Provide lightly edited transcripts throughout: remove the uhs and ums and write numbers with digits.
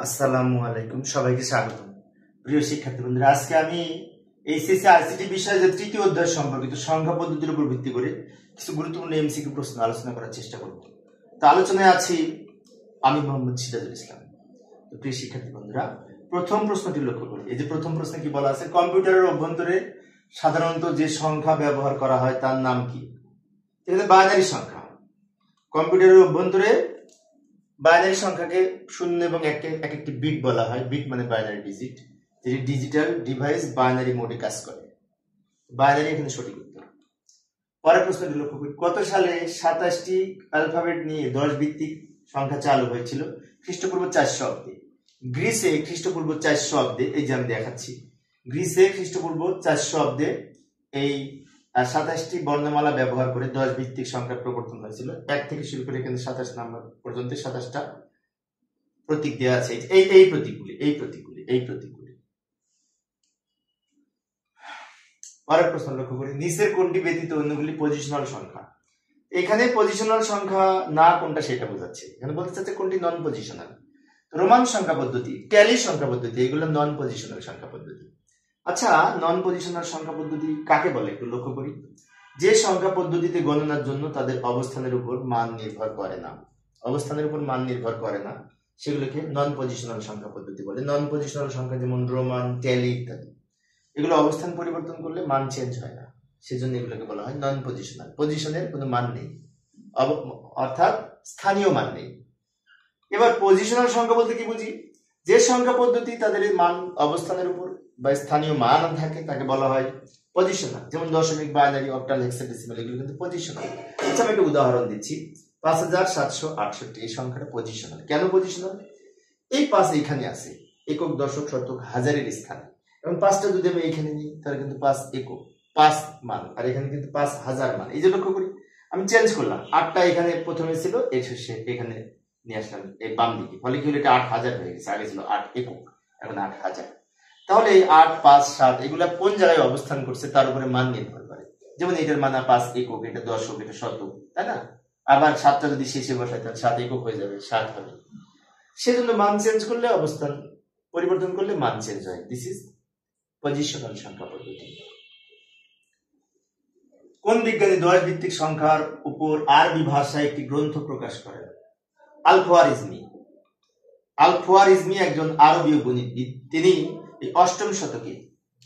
আসসালামু আলাইকুম, সবাইকে স্বাগতম। প্রিয় শিক্ষার্থী বন্ধুরা, আজকে আমি এইচএসসি আইসিটি বিষয়ে যে তৃতীয় অধ্যায় সম্পর্কিত সংখ্যা পদ্ধতির উপর ভিত্তি করে কিছু গুরুত্বপূর্ণ এমসিকিউ প্রশ্ন আলোচনা করার চেষ্টা করব। তো আলোচনায় আছি আমি মোহাম্মদ সিরাজুল ইসলাম। তো প্রিয় শিক্ষার্থী বন্ধুরা, প্রথম প্রশ্নটি লক্ষ্য করি। এই যে প্রথম প্রশ্নে কি বলা আছে, কম্পিউটারের অভ্যন্তরে সাধারণত যে সংখ্যা ব্যবহার করা হয় তার নাম কি? এখানে বাইনারি সংখ্যা। কম্পিউটারের অভ্যন্তরে বাইনারি সংখ্যাকে 0 এবং 1 এক একটি বিট বলা হয়। বিট মানে বাইনারি ডিজিট, যেটি ডিজিটাল ডিভাইস বাইনারি মোডে কাজ করে। বাইনারি এখানে সঠিক উত্তর। পরের প্রশ্নটি লক্ষ্য করি, কত সালে 27টি অ্যালফাবেট নিয়ে 10 ভিত্তিক সংখ্যা চালু হয়েছিল? খ্রিস্টপূর্ব 400 অব্দে। গ্রিসে খ্রিস্টপূর্ব 400 অব্দে, এই যে আমি দেখাচ্ছি, গ্রিসে খ্রিস্টপূর্ব 400 অব্দে এই 27টি বর্ণমালা ব্যবহার করে 10 ভিত্তিক সংখ্যার প্রবর্তন হয়েছিল। 1 থেকে শুরু করে এখানে 27 নম্বর পর্যন্ত 27টা প্রতীক দেওয়া আছে। এই প্রতীকগুলি। পরের প্রশ্ন লক্ষ্য করি, নিচের কোনটি ব্যতীত অন্যগুলি পজিশনাল সংখ্যা? এখানে পজিশনাল সংখ্যা না কোনটা সেটা বোঝাচ্ছে। এখানে বলতে চাচ্ছে কোনটি নন পজিশনাল। রোমান সংখ্যা পদ্ধতি, ট্যালি সংখ্যা পদ্ধতি, এগুলো নন পজিশনাল সংখ্যা পদ্ধতি। আচ্ছা, নন পজিশনাল সংখ্যা পদ্ধতি কাকে বলে একটু লক্ষ্য করি। যে সংখ্যা পদ্ধতিতে গণনার জন্য তাদের অবস্থানের উপর মান নির্ভর করে না, সেগুলোকে নন পজিশনাল সংখ্যা পদ্ধতি বলে। নন পজিশনাল সংখ্যা যেমন রোমান, ট্যালি ইত্যাদি, এগুলো অবস্থান পরিবর্তন করলে মান চেঞ্জ হয় না, সেজন্য এগুলোকে বলা হয় নন পজিশনাল। পজিশনের কোনো মান নেই, অর্থাৎ স্থানীয় মান নেই। এবার পজিশনাল সংখ্যা বলতে কি বুঝি? যে সংখ্যা পদ্ধতি তাদের মান অবস্থানের উপর বা স্থানীয় মান থাকে তাকে বলা হয় পজিশনাল। যেমন দশমিক, বাইনারি, অক্টাল, হেক্সাডেসিমাল, এগুলো কিন্তু পজিশনাল। আচ্ছা, আমি একটা উদাহরণ দিচ্ছি। 5768 এই সংখ্যাটা পজিশনাল। কেন পজিশনাল? এই 5 এখানে আছে, একক, দশক, শতক, হাজারের স্থানে, এবং 5টা যদি আমি এখানে নিই তাহলে কিন্তু 5 একক, 5 মান, আর এখানে কিন্তু 5000 মান। এই যে লক্ষ্য করি, আমি চেঞ্জ করলাম, 8টা এখানে প্রথমে ছিল, এখানে নিয়ে আসলাম এই বাম দিকে, ফলে কি হলো, এটা 8000 হয়ে গেছে। আগে ছিল 8 একক, এখন 8000। তাহলে এই 8, 5, 7 এগুলা কোন জায়গায় অবস্থান করছে তার উপরে মান নির্ভর করে। যেমন এটার মান 5 একক, এটা দশক, এটা শতক, তাই না? আবার 7টা যদি শেষে বসাই তাহলে 7 একক হয়ে যাবে, 7 হবে। সেজন্য মান চেঞ্জ করলে, অবস্থান পরিবর্তন করলে মান চেঞ্জ হয়। দিস ইজ পজিশনাল সংখ্যা পদ্ধতি। কোন বিজ্ঞানী 10 ভিত্তিক সংখ্যার উপর আরবি ভাষায় একটি গ্রন্থ প্রকাশ করেন? আল-খোয়ারিজমি একজন আরবীয় গণিতবিদ। তিনি এই 8ম শতকে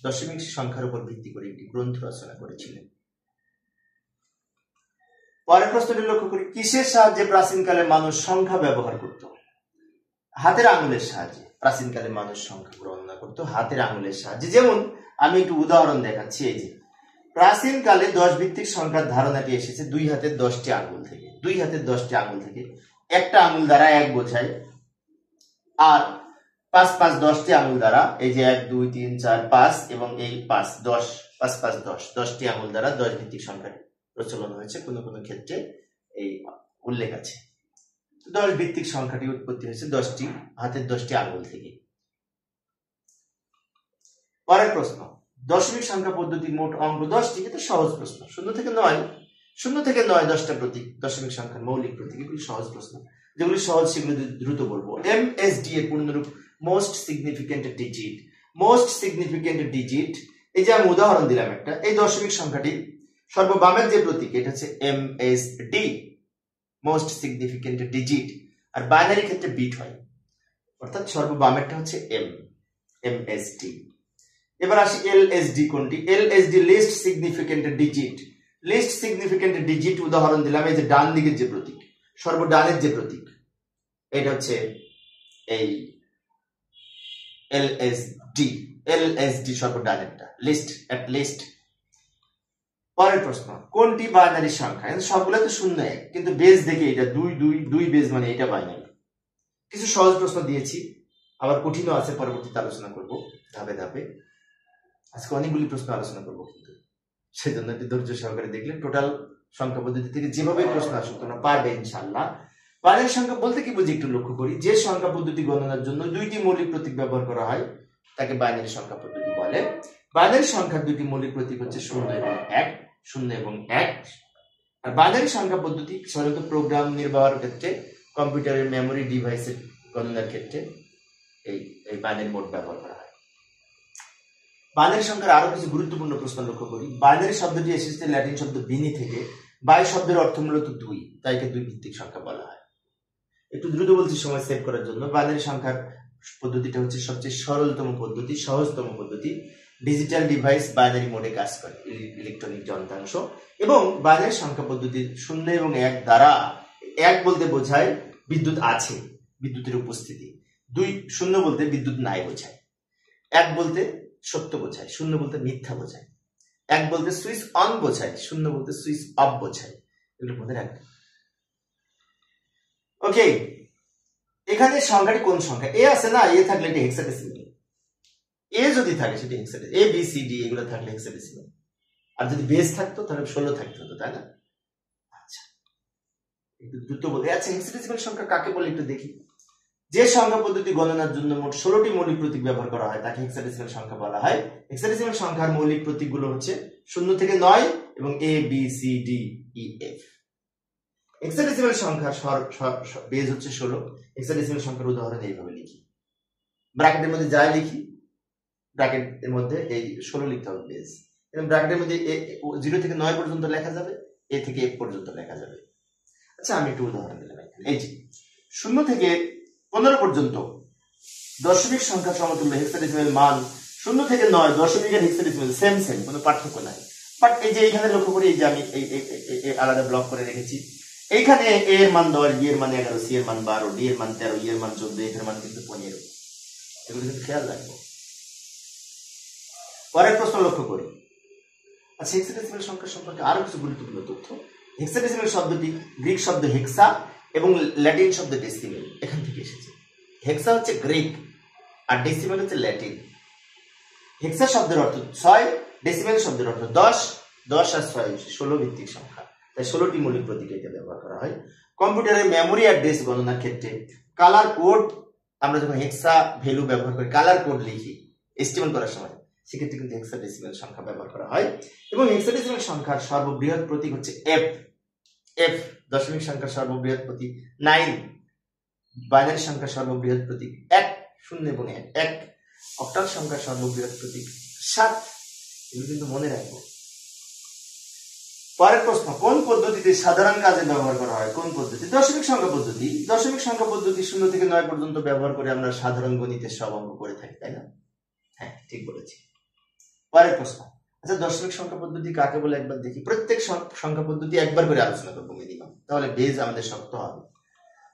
দশমিক সংখ্যার উপর ভিত্তি করে একটি গ্রন্থ রচনা করেছিলেন। পরের প্রশ্নটি লক্ষ্য করি, কিসের সাহায্যে প্রাচীনকালে মানুষ সংখ্যা ব্যবহার করত? হাতের আঙুলের সাহায্যে প্রাচীনকালে মানুষ সংখ্যা গণনা করত, হাতের আঙুলের সাহায্যে। যেমন আমি একটু উদাহরণ দেখাচ্ছি। এই যে প্রাচীনকালে 10 ভিত্তিক সংখ্যার ধারণাটি এসেছে 2 হাতের 10টি আঙুল থেকে। 2 হাতের 10টি আঙুল থেকে একটা আঙুল দ্বারা 1 বোঝায়, আর 5, 5, 10টি আঙুল দ্বারা, এই যে 1, 2, 3, 4, 5 এবং এই 5, 10, 5, 5, 10, 10টি আঙুল দ্বারা 10 ভিত্তিক সংখ্যার প্রচলন হয়েছে। কোনো কোনো ক্ষেত্রে এই উল্লেখ আছে। 10 ভিত্তিক সংখ্যাটি উৎপত্তি হয়েছে 10টি হাতের 10টি আঙুল থেকে। পরের প্রশ্ন, দশমিক সংখ্যা পদ্ধতির মোট অঙ্ক 10টি। এটা সহজ প্রশ্ন। 0 থেকে 9 10টা প্রতীক দশমিক সংখ্যার মৌলিক প্রতীক। এগুলি সহজ প্রশ্ন, যেগুলি সহজ সেগুলো দ্রুত বলবো। MSD এর পূর্ণরূপ মোস্ট সিগনিফিকেন্ট ডিজিট। এই যে আমি উদাহরণ দিলাম একটা, এই দশমিক সংখ্যাটি সর্ববামের যে প্রতীক, এটা হচ্ছে MSD, মোস্ট সিগনিফিকেন্ট ডিজিট। আর বাইনারি ক্ষেত্রে বিট হয়, অর্থাৎ সর্ববামেরটা হচ্ছে MSD। এবার আসি LSD কোনটি? LSD list significant digit. উদাহরণ দিলাম, এই যে ডান দিকের যে প্রতীক, সর্বডানের যে প্রতীক, এটা হচ্ছে এই LSD সর্বডানেরটা, লিস্ট। পরের প্রশ্ন, কোনটি বাইনারি সংখ্যা? সবগুলো তো 0 1, কিন্তু বেজ দেখে এটা 2 বেজ মানে এটা বাইনারি। কিছু সহজ প্রশ্ন দিয়েছি, আবার কঠিনও আছে, পরবর্তীতে আলোচনা করব ধাপে ধাপে। আজকে অনেকগুলি প্রশ্ন আলোচনা করবো, কিন্তু সেজন্য একটু ধৈর্য সহকারে দেখলে টোটাল সংখ্যা পদ্ধতি থেকে যেভাবে প্রশ্ন আসুক তোমরা পারবে ইনশাআল্লাহ। বাইনারি সংখ্যা বলতে কি বুঝি একটু লক্ষ্য করি। যে সংখ্যা পদ্ধতি গণনার জন্য 2টি মৌলিক প্রতীক ব্যবহার করা হয় তাকে বাইনারি সংখ্যা পদ্ধতি বলে। বাইনারি সংখ্যার 2টি মৌলিক প্রতীক হচ্ছে 0 এবং 1। আর বাইনারি সংখ্যা পদ্ধতি সাধারণত প্রোগ্রাম নির্বাহের ক্ষেত্রে, কম্পিউটারের মেমোরি ডিভাইসের গণনার ক্ষেত্রে এই এই বাইনারি মোড ব্যবহার করা হয়। বাইনারি সংখ্যার আরো কিছু গুরুত্বপূর্ণ প্রশ্ন লক্ষ্য করি। বাইনারি শব্দটি এসেছে ল্যাটিন শব্দ বিনি থেকে। বাই শব্দের অর্থ মূলত দুই, তাই একে দুই ভিত্তিক সংখ্যা বলা হয়। একটু দ্রুত বলছি সময় সেভ করার জন্য। বাইনারি সংখ্যার পদ্ধতিটা হচ্ছে সবচেয়ে সরলতম পদ্ধতি, সহজতম পদ্ধতি। ডিজিটাল ডিভাইস বাইনারি মোডে কাজ করে, ইলেকট্রনিক যন্ত্রাংশ। এবং বাইনারি সংখ্যা পদ্ধতির 0 এবং 1 দ্বারা 1 বলতে বোঝায় বিদ্যুৎ আছে, বিদ্যুতের উপস্থিতি। 2 0 বলতে বিদ্যুৎ নাই বোঝায়। 1 বলতে সত্য বোঝায়, 0 বলতে মিথ্যা বোঝায়। 1 বলতে সুইচ অন বোঝায়, 0 বলতে সুইচ অফ বোঝায়। এগুলো মনে রাখবেন। ওকে, এখানে সংখ্যাটি কোন সংখ্যা? এ আছে না, এ থাকলে এটা হেক্সাডেসিমাল। এ যদি থাকে সেটা হেক্সাডেসিমাল, এ বি সি ডি এগুলো থাকলে হেক্সাডেসিমাল। আর যদি বেস থাকতো তাহলে 16 থাকতে হতো, তাই না? আচ্ছা, একটু দ্রুত বলি। আচ্ছা, হেক্সাডেসিমাল সংখ্যা কাকে বলে একটু দেখি। যে সংখ্যা পদ্ধতি গণনার জন্য মোট 16টি মৌলিক প্রতীক ব্যবহার করা হয় তাকে হেক্সাডেসিমাল সংখ্যা বলা হয়। হেক্সাডেসিমাল সংখ্যার মৌলিক প্রতীকগুলো হচ্ছে 0 থেকে 9 এবং A B C D E F. Hexadecimal সংখ্যার বেজ হচ্ছে 16। হেক্সাডেসিমাল সংখ্যার উদাহরণ এইভাবে লিখি, ব্র্যাকেটের মধ্যে যাই লিখি, ব্র্যাকেটের মধ্যে এই 16 লিখতে হবে বেজ, এবং ব্র্যাকেটের মধ্যে 0 থেকে 9 পর্যন্ত লেখা যাবে, এ থেকে এফ পর্যন্ত লেখা যাবে। আচ্ছা, আমি একটু উদাহরণ দিলাম। এই যে 0 থেকে 15 পর্যন্ত দশমিক সংখ্যা সমতুল্য হেক্সাডেসিমাল মান 0 থেকে 9 দশমিকের হেক্সাডেসিমাল সেম, কোনো পার্থক্য নাই। বাট এই যে এইখানে লক্ষ্য করি, এই যে আমি এই আলাদা ব্লক করে রেখেছি। এইখানে এ এর মান 10, বি এর মান 11, সি এর মান 12, ডি এর মান 13, ই এর মান 14, এফ এর মান কিন্তু 15। এগুলো কিন্তু খেয়াল রাখবো। পরের প্রশ্ন লক্ষ্য করি। আচ্ছা, হেক্সাডেসিমাল সংখ্যা সম্পর্কে আরো কিছু গুরুত্বপূর্ণ তথ্য। হেক্সাডেসিমাল শব্দটি গ্রিক শব্দ হেক্সা এবং ল্যাটিন শব্দ ডেসিমেল এখান থেকে এসেছে। হেক্সা হচ্ছে গ্রিক আর ডেসিমেল হচ্ছে ল্যাটিন। হেক্সা শব্দের অর্থ 6, ডেসিমেল শব্দের অর্থ 10। 10 আর 6 16 ভিত্তিক সংখ্যা, তাই 16টি মৌলিক প্রতীক এটা ব্যবহার করা হয়। কম্পিউটারের মেমোরি অ্যাড্রেস গণনার ক্ষেত্রে কালার কোড, আমরা যখন হেক্সা ভ্যালু ব্যবহার করি, কালার কোড লিখি এস্টিমেট করার সময়, সেক্ষেত্রে কিন্তু হেক্সাডেসিমাল সংখ্যা ব্যবহার করা হয়। এবং হেক্সাডেসিমাল সংখ্যার সর্ববৃহৎ প্রতীক হচ্ছে এফ। এফ দশমিক সংখ্যার সর্ববৃহৎ প্রতীক 9। বাইনারি সংখ্যার সর্ববৃহৎ প্রতীক 1, 0 এবং 1। অক্টাল সংখ্যার সর্ববৃহৎ প্রতীক 7। এগুলো কিন্তু মনে রাখবো। পরের প্রশ্ন, কোন পদ্ধতিতে সাধারণ কাজে ব্যবহার করা হয়? কোন পদ্ধতি? দশমিক সংখ্যা পদ্ধতি। দশমিক সংখ্যা পদ্ধতি 0 থেকে 9 পর্যন্ত ব্যবহার করে আমরা সাধারণ গণিতের সব অঙ্ক করে থাকি, তাই না? হ্যাঁ, ঠিক বলেছি। পরের প্রশ্ন, আচ্ছা, দশমিক সংখ্যা পদ্ধতি কাকে বলে একবার দেখি। প্রত্যেক সংখ্যা পদ্ধতি একবার করে আলোচনা করবো মিনিমাম, তাহলে বেজ আমাদের শক্ত হবে।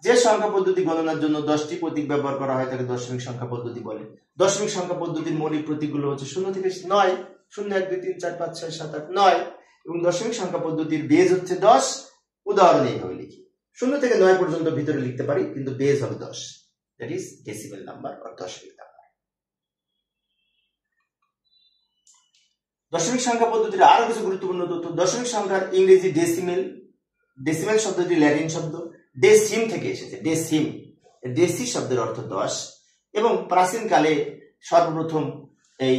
যে সংখ্যা পদ্ধতি গণনার জন্য 10টি প্রতীক ব্যবহার করা হয় তাকে দশমিক সংখ্যা পদ্ধতি বলে। দশমিক সংখ্যা পদ্ধতির মৌলিক প্রতীকগুলো হচ্ছে 0 থেকে 9, 0 1 2 3 4 5 6 7 8 9। এবং দশমিক সংখ্যা পদ্ধতির বেজ হচ্ছে 10। উদাহরণ এইভাবে লিখি, 0 থেকে 9 পর্যন্ত ভিতরে লিখতে পারি, কিন্তু বেজ হবে 10, that is decimal number or দশমিক নাম্বার। দশমিক সংখ্যা পদ্ধতির আরো কিছু গুরুত্বপূর্ণ তথ্য। দশমিক সংখ্যার ইংরেজি ডেসিমেল। ডেসিমেল শব্দটি ল্যাটিন শব্দ ডেসিম থেকে এসেছে। ডেসিম, ডেসি শব্দের অর্থ 10। এবং প্রাচীনকালে সর্বপ্রথম এই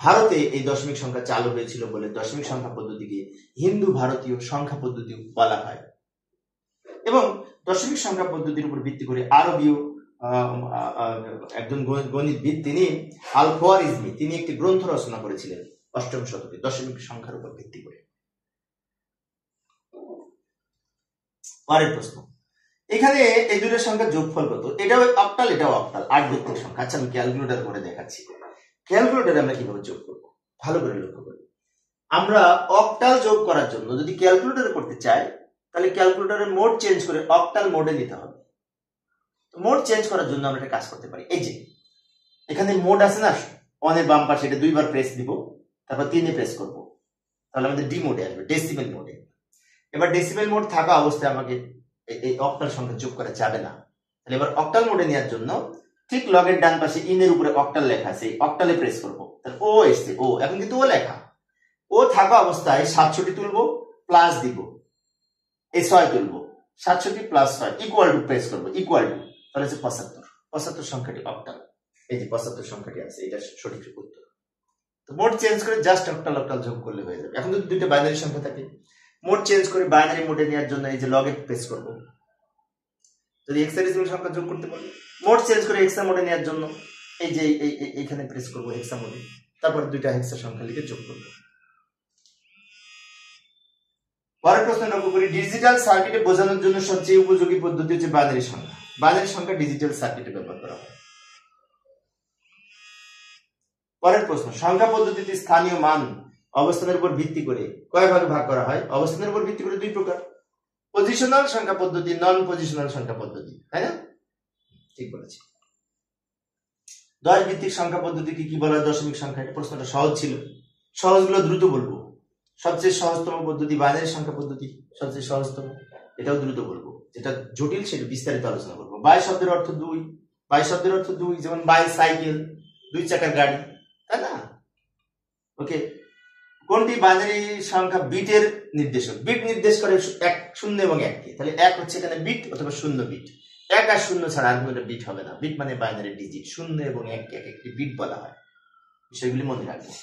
ভারতে এই দশমিক সংখ্যা চালু হয়েছিল বলে দশমিক সংখ্যা পদ্ধতিকে হিন্দু ভারতীয় সংখ্যা পদ্ধতি বলা হয়। এবং দশমিক সংখ্যা পদ্ধতির উপর ভিত্তি করে আরবীয় একজন গণিতবিদ, তিনি আল খোয়ারিজমি, তিনি একটি গ্রন্থ রচনা করেছিলেন 8ম শতকে দশমিক সংখ্যার উপর ভিত্তি করে। পরের প্রশ্ন, এখানে এই দুটো সংখ্যার যোগফল কত? এটাও অক্টাল, এটাও অক্টাল, 8 ভিত্তিক সংখ্যা। আচ্ছা, আমি ক্যালকুলেটর করে দেখাচ্ছি। ক্যালকুলেটরে আমরা কিভাবে যোগ করব ভালো করে লক্ষ্য করি। আমরা অক্টাল যোগ করার জন্য যদি ক্যালকুলেটরে করতে চাই, তাহলে ক্যালকুলেটরের মোড চেঞ্জ করে অক্টাল মোডে নিতে হবে। মোড চেঞ্জ করার জন্য আমরা একটা কাজ করতে পারি। এই যে এখানে মোড আছে না, অনের বাম পাশে, এটা 2 বার প্রেস দিব, তারপর 3 প্রেস করব, তাহলে আমাদের ডি মোডে আসবে, ডেসিমেল মোডে। এবার ডেসিমেল মোড থাকা অবস্থায় আমাকে এই অক্টাল সংখ্যা যোগ করা যাবে না। তাহলে এবার অক্টাল মোডে নেওয়ার জন্য ঠিক লগের ডান পাশে ইনের উপরে অক্টাল লেখা আছে, অক্টালে প্রেস করব, তাহলে ও এসছে, ও এখন কিন্তু ও লেখা। ও থাকা অবস্থায় 67 তুলবো, প্লাস দিব, এই 6 তুলবো, 67 প্লাস 6 ইকুয়াল টু প্রেস করবো, ইকুয়াল টু, তাহলে হচ্ছে 75। 75 সংখ্যাটি অক্টাল। এই যে 75 সংখ্যাটি আছে, এটা সঠিক উত্তর। তো মোড চেঞ্জ করে জাস্ট অক্টাল অক্টাল যোগ করলে হয়ে যাবে। এখন যদি দুইটা বাইনারি সংখ্যা থাকে, মোড চেঞ্জ করে বাইনারি মোডে নেওয়ার জন্য এই যে লগে প্রেস করব, যদি হেক্সাডেসিমাল সংখ্যা যোগ করতে বলে, মোড চেঞ্জ করে হেক্সা মোডে নেওয়ার জন্য এই যে এইখানে প্রেস করবো হেক্সা মোডে, তারপর দুইটা হেক্সা সংখ্যা লিখে যোগ করবো। পরের প্রশ্ন লক্ষ্য করি, ডিজিটাল সার্কিটে বোঝানোর জন্য সবচেয়ে উপযোগী পদ্ধতি হচ্ছে বাইনারি সংখ্যা। বাইনারি সংখ্যা ডিজিটাল সার্কিটে ব্যবহার করা হয়। পরের প্রশ্ন, সংখ্যা পদ্ধতিতে স্থানীয় মান অবস্থানের উপর ভিত্তি করে কয় ভাগে ভাগ করা হয়? অবস্থানের উপর ভিত্তি করে দুই প্রকার, পজিশনাল সংখ্যা পদ্ধতি, নন পজিশনাল সংখ্যা পদ্ধতি, তাই না? ঠিক বলেছি। 10 ভিত্তিক সংখ্যা পদ্ধতিকে কি বলা হয়? দশমিক সংখ্যা। প্রশ্নটা সহজ ছিল, সহজগুলো দ্রুত বলবো। সবচেয়ে সহজতম পদ্ধতি বাইনারি সংখ্যা পদ্ধতি, সবচেয়ে সহজতম, এটাও দ্রুত বলবো। যেটা জটিল সেটা বিস্তারিত আলোচনা করবো। বাই শব্দের অর্থ দুই, বাই শব্দের অর্থ দুই, যেমন বাই সাইকেল, দুই চাকার গাড়ি, তাই না? ওকে, কোনটি বাইনারি সংখ্যা বিটের নির্দেশক? বিট নির্দেশ করে এক, শূন্য এবং এককে, তাহলে এক হচ্ছে এখানে বিট অথবা শূন্য বিট। এক আর শূন্য ছাড়া আর কোনো বিট হবে না। বিট মানে বাইনারি ডিজিট, শূন্য এবং এককে এক একটি বিট বলা হয়। বিষয়গুলি মনে রাখবো।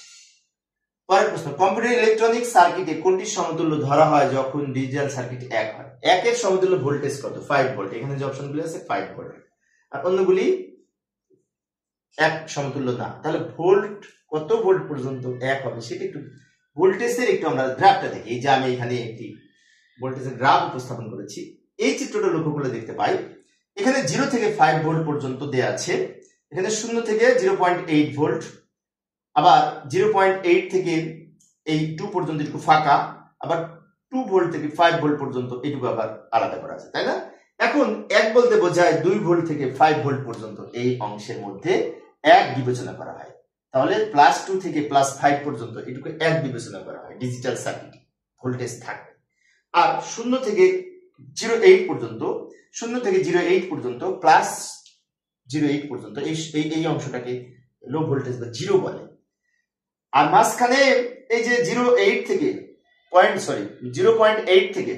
পরের প্রশ্ন, কম্পিউটার ইলেকট্রনিক সার্কিটে কোনটি সমতুল্য ধরা হয় যখন ডিজিটাল সার্কিট এক হয়? একের সমতুল্য ভোল্টেজ কত? 5 ভোল্ট। এখানে যে অপশনগুলি আছে 5 ভোল্ট, আর অন্যগুলি এক সমতুল্য না। তাহলে ভোল্ট, কত ভোল্ট পর্যন্ত এক হবে সেটা একটু, ভোল্টেজের একটু আমরা গ্রাফটা দেখি। এই যে আমি এখানে একটি ভোল্টেজের গ্রাফ উপস্থাপন করেছি, এই চিত্রটা লক্ষ্য করলে দেখতে পাই এখানে 0 থেকে 5 ভোল্ট পর্যন্ত দেয়া আছে, এখানে 0 থেকে 0.8 ভোল্ট, আবার 0.8 থেকে এই 2 পর্যন্ত একটু ফাঁকা, আবার 2 ভোল্ট থেকে 5 ভোল্ট পর্যন্ত এটুকু আবার আলাদা করা আছে, তাই না? এখন এক বলতে বোঝায় 2 ভোল্ট থেকে 5 ভোল্ট পর্যন্ত এই অংশের মধ্যে এক বিবেচনা করা হয়। তাহলে +2 থেকে +5 পর্যন্ত এটুকু এক বিবেচনা করা হয়। ডিজিটাল সার্কিট ভোল্টেজ থাকবে। আর 0 থেকে 0.8 পর্যন্ত, 0 থেকে 0.8 পর্যন্ত, +0.8 পর্যন্ত এই অংশটাকে লো ভোল্টেজ বা জিরো বলে। আর মাঝখানে এই যে 0.8 থেকে 0.8 থেকে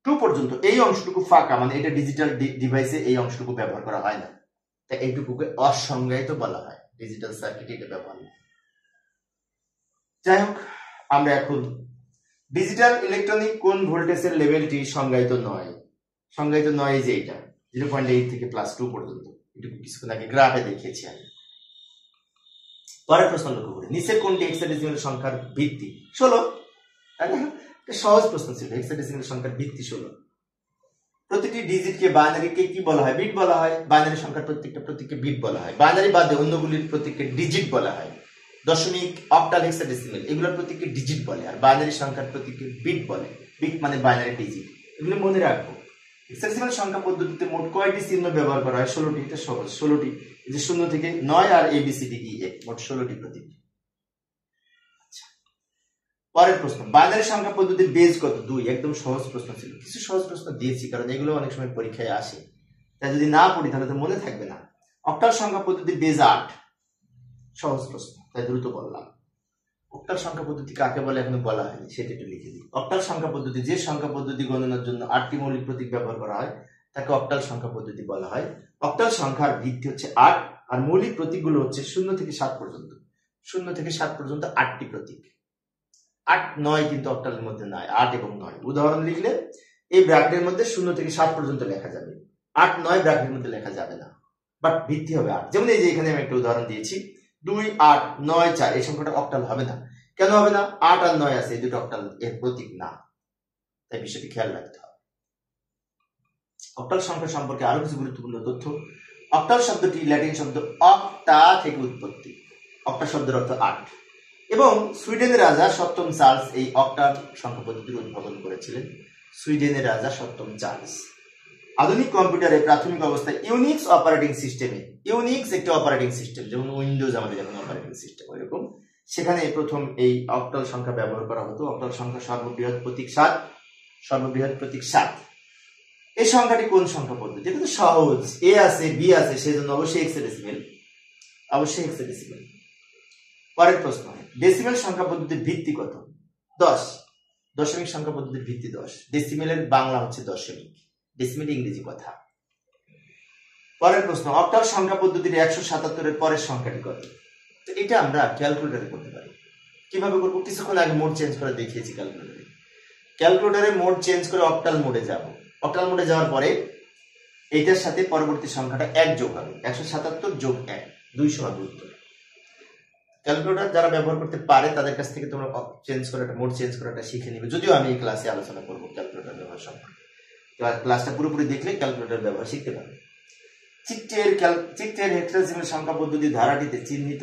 2 পর্যন্ত এই অংশটুকু ফাঁকা, মানে এটা ডিজিটাল ডিভাইসে এই অংশটুকু ব্যবহার করা হয় না, তাই এইটুকুকে অসংজ্ঞায়িত বলা হয়। ডিজিটাল সার্কিটে এটা ব্যবহার না। যাই হোক, আমরা এখন ডিজিটাল ইলেকট্রনিক কোন ভোল্টেজের লেভেলটি সংজ্ঞায়িত নয়? সংজ্ঞায়িত নয় যে এটা 0.8 থেকে +2 পর্যন্ত, এটুকু কিছুক্ষণ আগে গ্রাফে দেখিয়েছি আমি। পরের প্রশ্ন লক্ষ্য করি, নিচের কোনটি হেক্সাডেসিমাল সংখ্যার ভিত্তি? 16, তাই না? এটা সহজ প্রশ্ন ছিল। হেক্সাডেসিমাল সংখ্যার ভিত্তি 16। প্রতিটি ডিজিটকে বাইনারিকে কি বলা হয়? বিট বলা হয়। বাইনারি সংখ্যার প্রত্যেককে বিট বলা হয়। বাইনারি বাদে অন্যগুলির প্রত্যেককে ডিজিট বলা হয়। দশমিক, অক্টাল, হেক্সাডেসিমাল এগুলোর প্রত্যেককে ডিজিট বলে, আর বাইনারি সংখ্যার প্রত্যেককে বিট বলে। বিট মানে বাইনারি ডিজিট, এগুলো মনে রাখবো। হেক্সাডেসিমাল সংখ্যা পদ্ধতিতে মোট কয়টি চিহ্ন ব্যবহার করা হয়? 16টি। এটা সহজ, 16টি। এই যে 0 থেকে 9 আর ABCDE মোট 16টি প্রতীক। পরের প্রশ্ন, বাইনারি সংখ্যা পদ্ধতির বেজ কত? 2। একদম সহজ প্রশ্ন ছিল। কিছু সহজ প্রশ্ন দিয়েছি কারণ এগুলো অনেক সময় পরীক্ষায় আসে, তাই যদি না পড়ি তাহলে তো মনে থাকবে না। অক্টাল সংখ্যা পদ্ধতির বেজ 8। সহজ প্রশ্ন, তাই দ্রুত বললাম। অক্টাল সংখ্যা পদ্ধতি কাকে বলে এখনো বলা হয়নি, সেটা একটু লিখে দিই। অক্টাল সংখ্যা পদ্ধতি যে সংখ্যা পদ্ধতি গণনার জন্য 8টি মৌলিক প্রতীক ব্যবহার করা হয় তাকে অক্টাল সংখ্যা পদ্ধতি বলা হয়। অক্টাল সংখ্যার ভিত্তি হচ্ছে 8, আর মৌলিক প্রতীকগুলো হচ্ছে 0 থেকে 7 পর্যন্ত। 0 থেকে 7 পর্যন্ত 8টি প্রতীক। 8, 9 কিন্তু অক্টালের মধ্যে নাই। 8 এবং 9 উদাহরণ লিখলে এই ব্র্যাকেটের মধ্যে 0 থেকে 7 পর্যন্ত লেখা যাবে, 8, 9 ব্র্যাকেটের মধ্যে লেখা যাবে না, বাট ভিত্তি হবে 8। যেমন এই যে এখানে আমি একটা উদাহরণ দিয়েছি, 2, 8, 9, 4 এই সংখ্যাটা অক্টাল হবে না। কেন হবে না? 8 আর 9 আছে, এই দুটো অক্টাল এর প্রতীক না, তাই বিষয়টি খেয়াল রাখতে হবে। অক্টাল সংখ্যা সম্পর্কে আরো কিছু গুরুত্বপূর্ণ তথ্য। অক্টাল শব্দটি ল্যাটিন শব্দ অক্টা থেকে উৎপত্তি। অক্টা শব্দের অর্থ 8, এবং সুইডেনের রাজা 7ম চার্লস এই অক্টাল সংখ্যা পদ্ধতির উদ্ভাবন করেছিলেন। সুইডেনের রাজা 7ম চার্লস। আধুনিক কম্পিউটারে প্রাথমিক অবস্থায় ইউনিক্স অপারেটিং সিস্টেমে, ইউনিক্স একটি অপারেটিং সিস্টেম, যেমন উইন্ডোজ আমাদের যেমন অপারেটিং সিস্টেম ওইরকম, সেখানে প্রথম এই অক্টাল সংখ্যা ব্যবহার করা হতো। অক্টাল সংখ্যা সর্ববৃহৎ প্রতীক 7, সর্ববৃহৎ প্রতীক 7। এই সংখ্যাটি কোন সংখ্যা পদ্ধতি? এটা তো সহজ, এ আছে, বি আছে, সেজন্য অবশ্যই হেক্সাডেসিমাল, অবশ্যই হেক্সাডেসিমাল। পরের প্রশ্ন, ডেসিমেল সংখ্যা পদ্ধতির ভিত্তি কত? 10। দশমিক সংখ্যা পদ্ধতির ভিত্তি 10। ডেসিমেলের বাংলা হচ্ছে দশমিক, ডেসিমেল ইংরেজি কথা। পরের প্রশ্ন, অক্টাল সংখ্যা পদ্ধতির 177 এর পরের সংখ্যাটি কত? তো এটা আমরা ক্যালকুলেটরে করতে পারি। কিভাবে করবো? কিছুক্ষণ আগে মোড চেঞ্জ করে দেখিয়েছি ক্যালকুলেটরে। ক্যালকুলেটরে মোড চেঞ্জ করে অক্টাল মোডে যাব। অক্টাল মোডে যাওয়ার পরে এইটার সাথে পরবর্তী সংখ্যাটা 1 যোগ হবে, 177 যোগ 1 200 হবে উত্তর। ক্যালকুলেটর যারা ব্যবহার করতে পারে তাদের কাছ থেকে তোমরা চেঞ্জ করাটা, মোড চেঞ্জ করাটা শিখে নিবে, যদিও আমি এই ক্লাসে আলোচনা করবো ক্যালকুলেটর ব্যবহার সম্পর্কে। ক্লাসটা পুরোপুরি দেখলে ক্যালকুলেটর ব্যবহার শিখতে পারবে। চিত্রের হেক্সাডেসিমাল সংখ্যা পদ্ধতি ধারাটিতে চিহ্নিত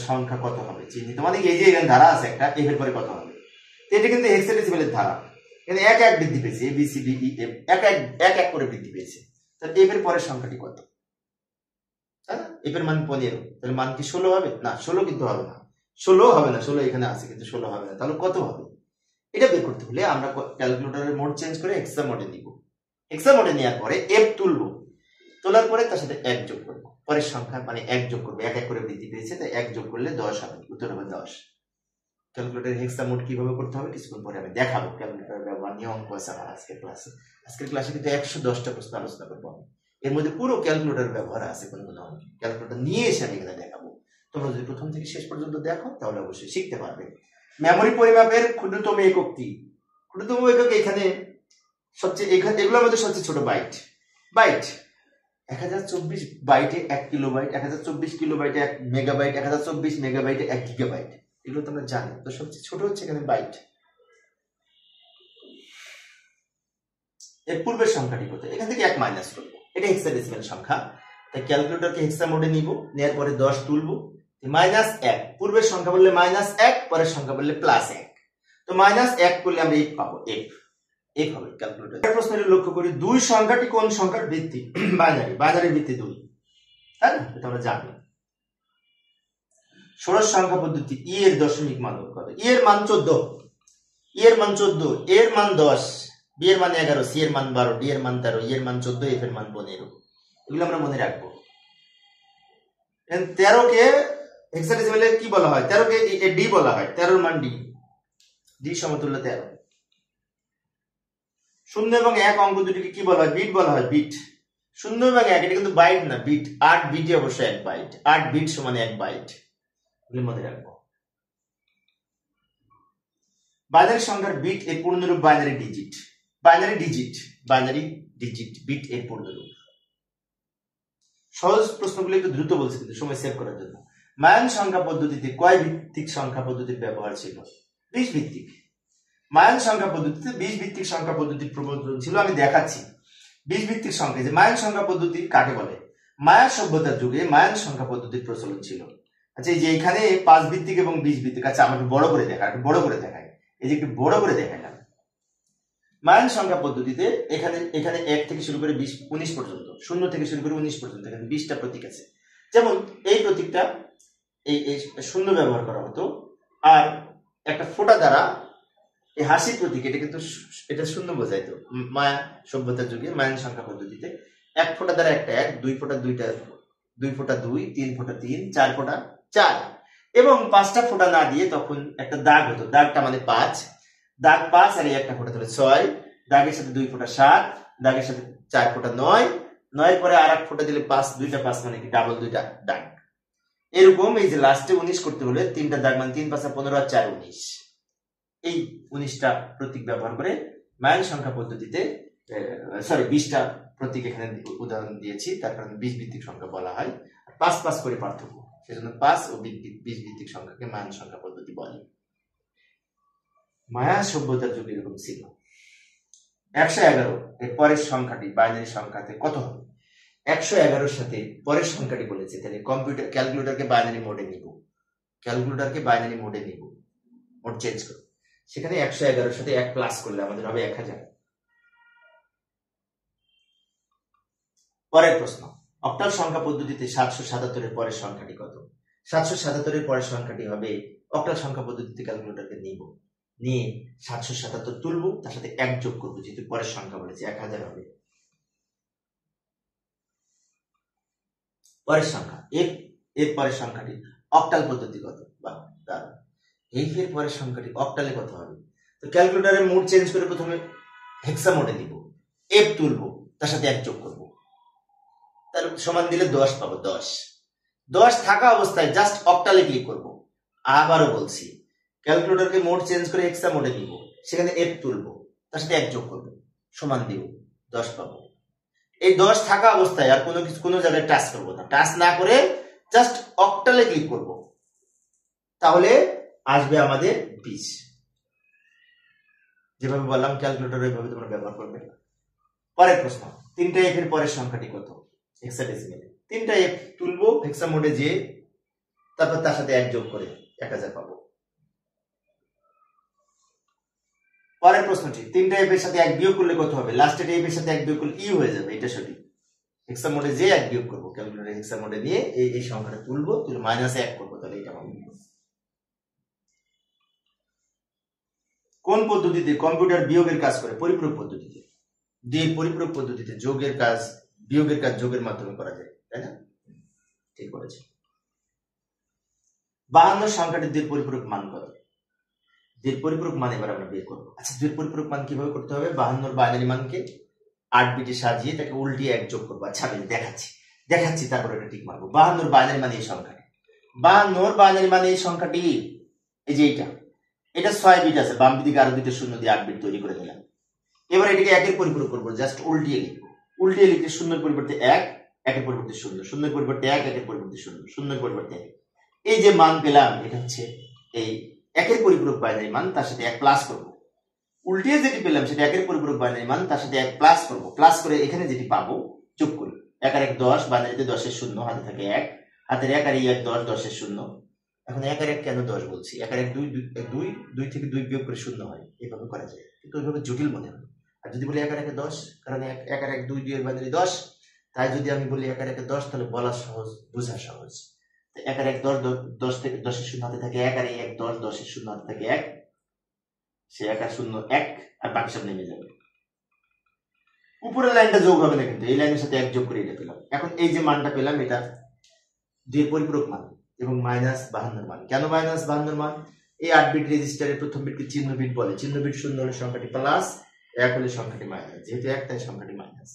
সংখ্যা কত হবে? চিহ্নিত মানে এই যে এখানে ধারা আছে একটা, এর পরে কত হবে, এটা কিন্তু হেক্সাডেসিমালের ধারা, এখানে এক এক বৃদ্ধি পেয়েছে, A B C D E F এক এক করে বৃদ্ধি পেয়েছে। তাহলে এফ এর পরের সংখ্যাটি কত? তাই না? এফ এর মান 15, তাহলে মান কি 16 হবে? না, 16 কিন্তু হবে না, 16 হবে না, 16 এখানে আছে কিন্তু 16 হবে না, তাহলে কত হবে? এটা বের করতে হলে আমরা ক্যালকুলেটরের মোড চেঞ্জ করে হেক্সা মোডে নিব। হেক্সা মোডে নেওয়ার পরে এফ তুলবো, তোলার পরে তার সাথে 1 যোগ করবো, পরের সংখ্যা মানে 1 যোগ করবো, এক এক করে বৃদ্ধি পেয়েছে তাই 1 যোগ করলে 10 হবে, উত্তর হবে 10। ক্যালকুলেটর হেক্সা মোড কিভাবে করতে হবে কিছুক্ষণ পরে আমি দেখাবো। ক্যালকুলেটর ব্যবহার নিয়ে অঙ্ক আছে আমার আজকের ক্লাসে কিন্তু 110টা প্রশ্ন আলোচনা করবো আমি, এর মধ্যে পুরো ক্যালকুলেটর ব্যবহার আছে কোনো কোনো অঙ্কে, ক্যালকুলেটর নিয়ে এসে আমি এখানে দেখাবো। তোমরা যদি প্রথম থেকে শেষ পর্যন্ত দেখো তাহলে অবশ্যই শিখতে পারবে। মেমোরি পরিমাপের ক্ষুদ্রতম একক কি? ক্ষুদ্রতম একক এখানে সবচেয়ে, এগুলোর মধ্যে সবচেয়ে ছোট বাইট। 1024 বাইটে 1 কিলোবাইট, 1024 কিলোবাইটে 1 মেগাবাইট, 1024 মেগাবাইটে 1 গিগাবাইট, এগুলো তোমরা জানো। তো সবচেয়ে ছোট হচ্ছে এখানে বাইট। এর পূর্বের সংখ্যাটি কত? এখান থেকে 1 মাইনাস করবো, এটা হেক্সাডেসিমাল সংখ্যা, তাই ক্যালকুলেটরকে হেক্সা মোডে নিব, নেওয়ার পরে 10 তুলবো, -1, পূর্বের সংখ্যা বললে -1, পরের সংখ্যা বললে +1, তো -1 করলে আমরা f পাবো, f হবে ক্যালকুলেটর। প্রশ্নটি লক্ষ্য করি, 2 সংখ্যাটি কোন সংখ্যার ভিত্তি? বাইনারি ভিত্তি 2, তাই না? এটা আমরা জানি। ষোড়শ সংখ্যা পদ্ধতি, ই এর দশমিক মান কত? ই এর মান 14, ই এর মান 14, এর মান 10, বি এর মান 11, সি এর মান 12, ডি এর মান 13, ই এর মান 14, এফ এর মান 15, এগুলো আমরা মনে রাখবো। 13 কে হেক্সাডেসিমালে কি বলা হয়? 13 কে ডি বলা হয়, 13 এর মান ডি সমতুল্য 13। 0 এবং 1 অঙ্ক দুটিকে কি বলা হয়? বিট বলা হয়, বিট। 0 এবং 1 এটা কিন্তু বাইট না, বিট। 8 বিটে অবশ্যই 1 বাইট, 8 বিট সমান 1 বাইট, এগুলো মনে রাখবো। বাইনারি সংখ্যার বিট এর পূর্ণরূপ বাইনারি ডিজিট, বিট এর পূর্ণরূপ। সহজ প্রশ্নগুলো একটু দ্রুত বলছি কিন্তু সময় সেভ করার জন্য। মায়ান সংখ্যা পদ্ধতিতে কয় ভিত্তিক সংখ্যা পদ্ধতির ব্যবহার ছিল? 20 ভিত্তিক। মায়ান সংখ্যা পদ্ধতিতে 20 ভিত্তিক সংখ্যা পদ্ধতির প্রবর্তন ছিল, আমি দেখাচ্ছি। 20 ভিত্তিক সংখ্যা, যে মায়ান সংখ্যা পদ্ধতি কাকে বলে? মায়া সভ্যতার যুগে মায়ান সংখ্যা পদ্ধতির প্রচলন ছিল। আচ্ছা, এই যে এখানে 5 ভিত্তিক এবং 20 ভিত্তিক, আচ্ছা আমাকে বড় করে দেখায়, এই যে একটু বড় করে দেখাইলাম। মায়ান সংখ্যা পদ্ধতিতে এখানে 1 থেকে শুরু করে 19 পর্যন্ত, 0 থেকে শুরু করে 19 পর্যন্ত এখানে 20টা প্রতীক আছে। যেমন এই প্রতীকটা, এই 0 ব্যবহার করা হতো, আর একটা ফোঁটা দ্বারা এই হাসির প্রতীক, এটা কিন্তু এটা 0 বোঝাইতো মায়া সভ্যতার যুগে মায়ান সংখ্যা পদ্ধতিতে। 1 ফোঁটা দ্বারা একটা 1, 2 ফোঁটা 2টা 2 ফোঁটা 2, 3 ফোঁটা 3, 4 ফোঁটা 4, এবং 5টা ফোঁটা না দিয়ে তখন একটা দাগ হতো, দাগটা মানে 5, দাগ 5 আর এই একটা ফোঁটা তাহলে 6, দাগের সাথে 2 ফোঁটা 7, দাগের সাথে 4 ফোঁটা 9, 9 পরে আর এক ফোঁটা দিলে 5, 2টা 5 মানে কি ডাবল 2টা দাগ। এরকম এই যে লাস্টে 19 করতে হলে 3টা দাগ মানে 3 5 15 আর 4 19, এই 19টা প্রতীক ব্যবহার করে মায়ান সংখ্যা পদ্ধতিতে 20টা প্রতীক এখানে উদাহরণ দিয়েছি, তার কারণে 20 ভিত্তিক সংখ্যা বলা হয়। 5 5 করে পার্থক্য, সেজন্য 5 ও 20 ভিত্তিক সংখ্যাকে মায়ান সংখ্যা পদ্ধতি বলে। মায়া সভ্যতার যুগে এরকম ছিল। 111 এর পরের সংখ্যাটি বাইনারি সংখ্যাতে কত হবে? 111 সাথে পরের সংখ্যাটি বলেছে, তাহলে ক্যালকুলেটরকে বাইনারি মোডে নিব, মোড চেঞ্জ করব। সেখানে 111 সাথে 1 প্লাস করলে আমাদের হবে 1000। পরের প্রশ্ন, অক্টাল সংখ্যা পদ্ধতিতে 777 এর পরের সংখ্যাটি কত? 777 এর পরের সংখ্যাটি হবে, অক্টাল সংখ্যা পদ্ধতিতে ক্যালকুলেটরকে নিয়ে 777 তুলবো, তার সাথে 1 যোগ করবো, যেহেতু পরের সংখ্যা বলেছে 1000 হবে। পরের সংখ্যা এর পরের সংখ্যাটি অক্টাল পদ্ধতি কত? বাহ, দাঁড়ান, এর পরের সংখ্যাটি অক্টালে কত হবে? তো ক্যালকুলেটরের মোড চেঞ্জ করে প্রথমে হেক্সা মোডে দিব, এফ তুলবো, তার সাথে 1 যোগ করবো, তার সমান দিলে 10 পাবো। 10 থাকা অবস্থায় জাস্ট অক্টালে ক্লিক করবো। আবারও বলছি, ক্যালকুলেটরকে মোড চেঞ্জ করে হেক্সা মোডে নিব, সেখানে এফ তুলবো, তার সাথে 1 যোগ করবো, সমান দিব, 10 পাবো। এই 10 থাকা অবস্থায় আর কোনো জায়গায় টাচ করবো না, টাচ না করে জাস্ট অক্টালে ক্লিক করব, তাহলে আসবে আমাদের 20। যেভাবে বললাম ক্যালকুলেটর ওইভাবে তোমরা ব্যবহার করবে। পরের প্রশ্ন, 3টা f এর পরের সংখ্যাটি কত? হেক্সাডেসিমেলে 3টা f তুলবো হেক্সা মোডে, যে তারপর তার সাথে 1 যোগ করে 1000 পাবো। পরের প্রশ্নটি, 3টা f এর সাথে 1 বিয়োগ করলে কত হবে? লাস্টের f এর সাথে 1 বিয়োগ করলে ই হয়ে যাবে, এটা সঠিক। হেক্সা মোডে যে 1 বিয়োগ করবো, ক্যালকুলেটর হেক্সা মোডে নিয়ে এই সংখ্যাটা তুলবো, তুলে -1 করবো, তাহলে এটা পাবো। কোন পদ্ধতিতে কম্পিউটার বিয়োগের কাজ করে? পরিপূরক পদ্ধতিতে। পরিপূরক পদ্ধতিতে যোগের কাজ বিয়োগের কাজ যোগের মাধ্যমে করা যায়, তাই না? ঠিক বলেছে। 52 সংখ্যাটির দ্বির পরিপূরক মান কত? দ্বির পরিপূরক মান এবার আমরা বের করবো। আচ্ছা, দ্বির পরিপূরক মান কিভাবে করতে হবে? 52 বাইনারি মানকে 8 বিটে সাজিয়ে তাকে উল্টিয়ে 1 যোগ করবো। আচ্ছা আমি দেখাচ্ছি তারপর এটা ঠিক মারবো। 52 বাইনারি মানে এই সংখ্যাটি, 52 বাইনারি মানে এই সংখ্যাটি, এই যে এটা 6 বিট আছে, বাম দিকে আরো 2টা শূন্য দিয়ে 8 বিট তৈরি করে দিলাম। এবার এটাকে 1 এর পরিপূরক করবো, জাস্ট উল্টিয়ে লিখবো। উল্টিয়ে লিখতে 0 এর পরিবর্তে 1, 1 এর পরিবর্তে 0, 0 এর পরিবর্তে 1, 1 এর পরিবর্তে 0, 0 এর পরিবর্তে 1। এই যে মান পেলাম, এটা হচ্ছে এই 1 এর পরিপূরক বাইনারি মান, তার সাথে 1 প্লাস করবো। উল্টিয়ে যেটি পেলাম সেটা 1 এর পরিপূরক বাইনারি মান, তার সাথে 1 প্লাস করবো। প্লাস করে এখানে যেটি পাবো যোগ করি। 1 আর 1 10, বাইনারিতে 10 এর 0, হাতে থাকে 1, হাতের 1 আর 1 10, 10 এর 0। এখন 1 আর 1 কেন 10 বলছি? 1 আর 1 2 থেকে 2 বিয়োগ করে 0 হয়, এভাবে করা যায়, কিন্তু ওইভাবে জটিল মনে হয়। আর যদি বলি 1 আর 1 10, কারণ 1 আর 1 2 এর বাইনারি 10, তাই যদি আমি বলি 1 আর 1 10, তাহলে বলা সহজ, বোঝা সহজ। 1 আর 1 10 থেকে 10 এর 0 হাতে থাকে 1, আর 1 10, 10 এর 0 হাতে থাকে 1, সে 1 আর 0 1, আর বাকি সব নেমে যাবে। উপরের লাইনটা যোগ হবে না, কিন্তু এই লাইনের সাথে 1 যোগ করে এটা পেলাম। এখন এই যে মানটা পেলাম, এটা 2 এর পরিপূরক মান এবং -52 মান। কেন -52 মান? এই 8 বিট রেজিস্টারের প্রথম বিটকে চিহ্ন বিট বলে। চিহ্ন বিট 0 হলে সংখ্যাটি প্লাস, 1 হলে সংখ্যাটি মাইনাস। যেহেতু 1 তাই সংখ্যাটি মাইনাস।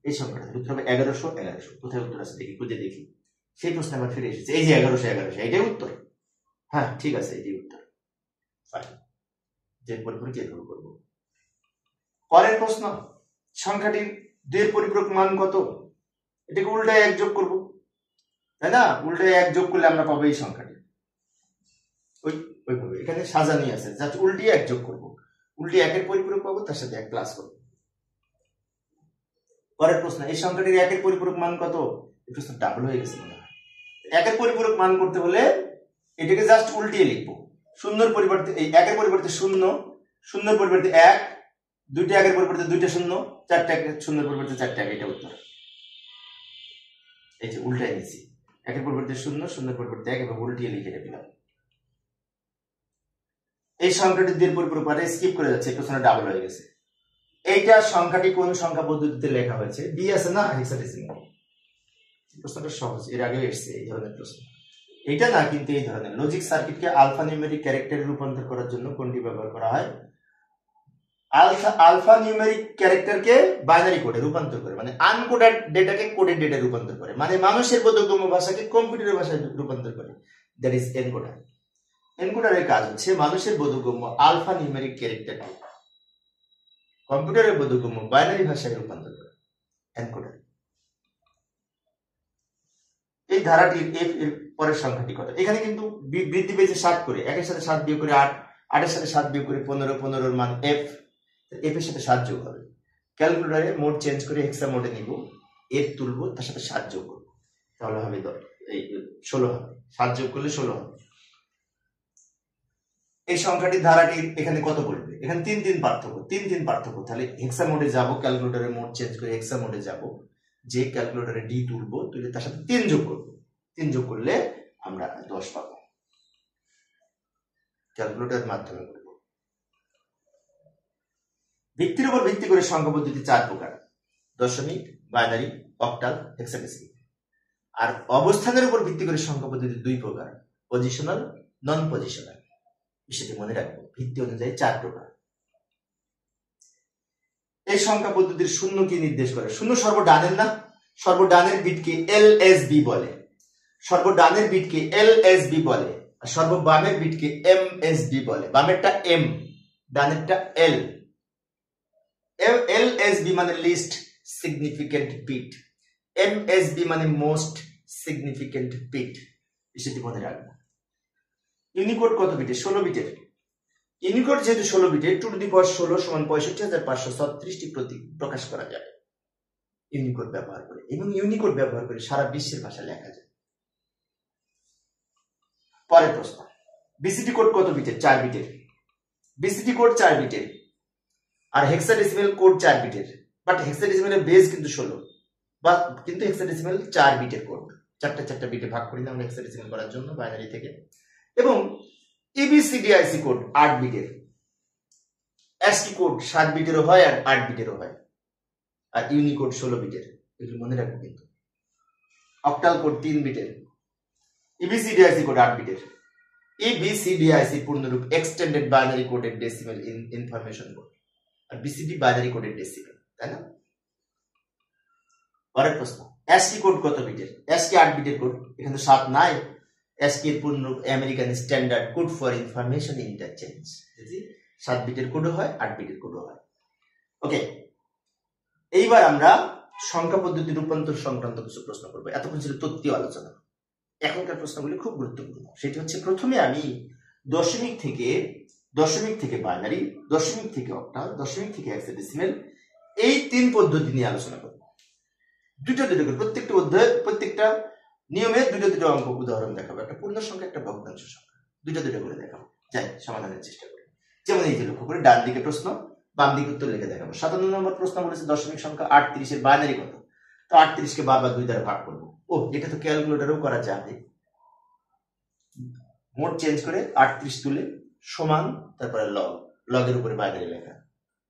এই সংখ্যাটা উত্তর হবে 1100। কোথায় উত্তর আছে দেখি, খুঁজে দেখি। সেই প্রশ্ন আবার ফিরে এসেছে, এই যে 1100, এটাই উত্তর। হ্যাঁ ঠিক আছে, এটাই উত্তর। ফাইন, যে পরিপূরক এভাবে করবো। পরের প্রশ্ন, সংখ্যাটির 2 এর পরিপূরক মান কত? এটাকে উল্টায় 1 যোগ করবো, তাই না? উল্টায় 1 যোগ করলে আমরা পাবো এই সংখ্যাটি। ওইভাবে এখানে সাজানি আছে, জাস্ট উল্টিয়ে 1 যোগ করবো। উল্টিয়ে 1 এর পরিপূরক পাবো, তার সাথে 1 প্লাস করবো। পরের প্রশ্ন, এই সংখ্যাটির 1 এর পরিপূরক মান কত? এই প্রশ্ন ডাবল হয়ে গেছে মনে হয়। 1 এর পরিপূরক মান করতে হলে এটাকে জাস্ট উল্টিয়ে লিখবো। 0 এর পরিবর্তে এই 1 এর পরিবর্তে 0, 0 এর পরিবর্তে 1, 2টা 1 এর পরিবর্তে 2টা 0, 4টা 0 এর পরিবর্তে 4টা 1, এটা উত্তর। এই যে উল্টায় নিয়েছি, 1 এর পরিবর্তে 0, 0 এর পরিবর্তে 1, এবং উল্টিয়ে লিখে দিলাম। এই সংখ্যাটি 2 এর পরিপূরক মানে স্কিপ করে যাচ্ছে, এই প্রশ্নটা ডাবল হয়ে গেছে। এইটা সংখ্যাটি কোন সংখ্যা পদ্ধতিতে লেখা হয়েছে? বি আছে না, হেক্সাডেসিমাল। প্রশ্নটা সহজ, এর আগে এসেছে এই ধরনের প্রশ্ন। এটা না, কিন্তু এই ধরনের লজিক সার্কিটকে আলফা নিউমেরিক ক্যারেক্টারে রূপান্তর করার জন্য কোনটি ব্যবহার করা হয়? আলফা নিউমেরিক ক্যারেক্টারকে বাইনারি কোডে রূপান্তর করে, মানে আনকোডেড ডেটাকে কোডেড ডেটায় রূপান্তর করে, মানে মানুষের বোধগম্য ভাষাকে কম্পিউটারের ভাষায় রূপান্তর করে। That is encoder. এনকোডারের কাজ হচ্ছে মানুষের বোধগম্য আলফা নিউমেরিক ক্যারেক্টারকে কম্পিউটারের বোধগম্য বাইনারি ভাষায় রূপান্তর করে, এনকোডার। এই ধারাটি এফ এর পরের সংখ্যাটি কত? এখানে কিন্তু বৃদ্ধি পেয়েছে 7 করে, 1 এর সাথে 7 বিয়োগ করে 8, 8 এর সাথে 7 বিয়োগ করে 15, 15 এর মান এফ, এফ এর সাথে 7 যোগ হবে। ক্যালকুলেটরে মোড চেঞ্জ করে হেক্সা মোডে নিব, এফ তুলবো, তার সাথে 7 যোগ করবো, তাহলে হবে 16 হবে। 7 যোগ করলে 16 হবে। এই সংখ্যাটির ধারাটির এখানে কত বলবে? এখানে 3 পার্থক্য। তাহলে হেক্সা মোডে যাব, ক্যালকুলেটরে মোড চেঞ্জ করে হেক্সা মোডে যাব, যে ক্যালকুলেটরে ডি তুলবো, তুলে তার সাথে 3 যোগ করবো। 3 যোগ করলে আমরা 10 পাবো। ক্যালকুলেটরের মাধ্যমে করব। ভিত্তির উপর ভিত্তি করে সংখ্যা পদ্ধতি 4 প্রকার: দশমিক, বাইনারি, অক্টাল, হেক্সাডেসিমাল। আর অবস্থানের উপর ভিত্তি করে সংখ্যা পদ্ধতি 2 প্রকার: পজিশনাল, নন পজিশনাল। বিষয়টি মনে রাখবো, ভিত্তি অনুযায়ী 4 প্রকার। এই সংখ্যা পদ্ধতির শূন্য কি নির্দেশ করে? শূন্য সর্বডানের না, সর্বডানের বিটকে এলএসবি বলে, সর্বডানের বিটকে এলএসবি বলে, আর সর্ববামের বিটকে এমএসবি বলে। বামেরটা এম, ডানেরটা এল। এলএসবি মানে লিস্ট সিগনিফিকেন্ট বিট। MSB মানে মোস্ট সিগনিফিকেন্ট বিট, সেটি মনে রাখবো। ইউনিকোড কত বিটের? 16 বিটের। ইউনিকোড যেহেতু 16 বিটের, 2 টু দি পাওয়ার 16 সমান 65,536টি প্রতীক প্রকাশ করা যায় ইউনিকোড ব্যবহার করে, এবং ইউনিকোড ব্যবহার করে সারা বিশ্বের ভাষা লেখা যায়। পরের প্রশ্ন, বিসিডি কোড কত বিটের? 4 বিটের। বিসিডি কোড 4 বিটের, আর হেক্সাডেসিমাল কোড 4 বিটের, বাট হেক্সাডেসিমালের বেস কিন্তু 16, বা কিন্তু হেক্সাডেসিমাল 4 বিটের কোড, চারটা বিটে ভাগ করি না আমরা হেক্সাডেসিমাল করার জন্য বাইনারি থেকে। এবং এবিসিডিআইসি কোড 8 বিটের, অ্যাসকি কোড 7 বিটেরও হয় আর 8 বিটেরও হয়, আর ইউনিকোড 16 বিটের, এগুলো মনে রাখবো কিন্তু। অক্টাল কোড 3 বিটের, এবিসিডিআইসি কোড 8 বিটের। এবিসিডিআইসি পূর্ণরূপ এক্সটেন্ডেড বাইনারি কোডের ডেসিমেল ইনফরমেশন কোড, আর বিসিডি বাইনারি কোডের ডেসিমেল, তাই না? পরের প্রশ্ন, অ্যাসকি কোড কত বিটের? অ্যাসকি 8 বিটের কোড, এখানে 7 নাই। অ্যাসকি এর পূর্ণরূপ American standard code for information interchange, 7 বিটের কোডও হয়, 8 বিটের কোডও হয়। ওকে, এইবার আমরা সংখ্যা পদ্ধতি রূপান্তর সংক্রান্ত কিছু প্রশ্ন করবো। এতক্ষণ ছিল তত্ত্বীয় আলোচনা, এখনকার প্রশ্নগুলি খুব গুরুত্বপূর্ণ। সেটি হচ্ছে, প্রথমে আমি দশমিক থেকে বাইনারি, দশমিক থেকে অক্টাল, দশমিক থেকে হেক্সাডেসিমাল, এই 3 পদ্ধতি নিয়ে আলোচনা করব। দুটো করে প্রত্যেকটা নিয়মে দুটো অঙ্ক উদাহরণ দেখাবো। একটা পূর্ণ সংখ্যা, একটা ভগ্নাংশ সংখ্যা, দুটো করে দেখাবো। যাই সমাধানের চেষ্টা করি। যেমন এই যে লক্ষ্য করে, ডান দিকে প্রশ্ন, বাম দিকে উত্তর লিখে দেখাবো। 57 নম্বর প্রশ্ন বলেছে দশমিক সংখ্যা 38 এর বাইনারি কত? তো 38 কে বারবার 2 দ্বারা ভাগ করবো। এটা তো ক্যালকুলেটরেও করা যাবে। মোড চেঞ্জ করে 38 তুলে সমান, তারপরে লগের উপরে বাইনারি লেখা,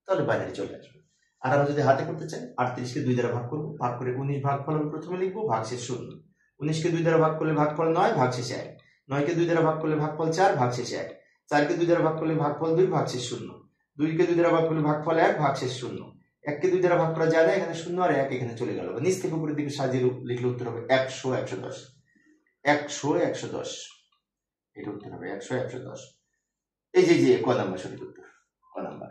তাহলে বাইনারি চলে আসবে। আর আমরা যদি হাতে করতে চাই, 38 কে 2 দ্বারা ভাগ করবো, ভাগ করে 19 ভাগফল আমি প্রথমে লিখবো, ভাগশেষ 0। 19 কে 2 দ্বারা ভাগ করলে ভাগফল 9, ভাগশেষ 1। 9 কে 2 দ্বারা ভাগ করলে ভাগফল 4, ভাগশেষ 1। 4 কে 2 দ্বারা ভাগ করলে ভাগফল 2, ভাগশেষ 0। 2 কে 2 দ্বারা ভাগ করলে ভাগফল 1, ভাগশেষ 0। 1 কে 2 দ্বারা ভাগ করা যায় না, এখানে 0 আর 1 এখানে চলে গেল। নিচ থেকে উপরের দিকে সাজিয়ে লিখলে উত্তর হবে 100, 110। 100, 110, এটা উত্তর হবে 100, 110। এই যে ক নাম্বার সঠিক উত্তর, ক নাম্বার।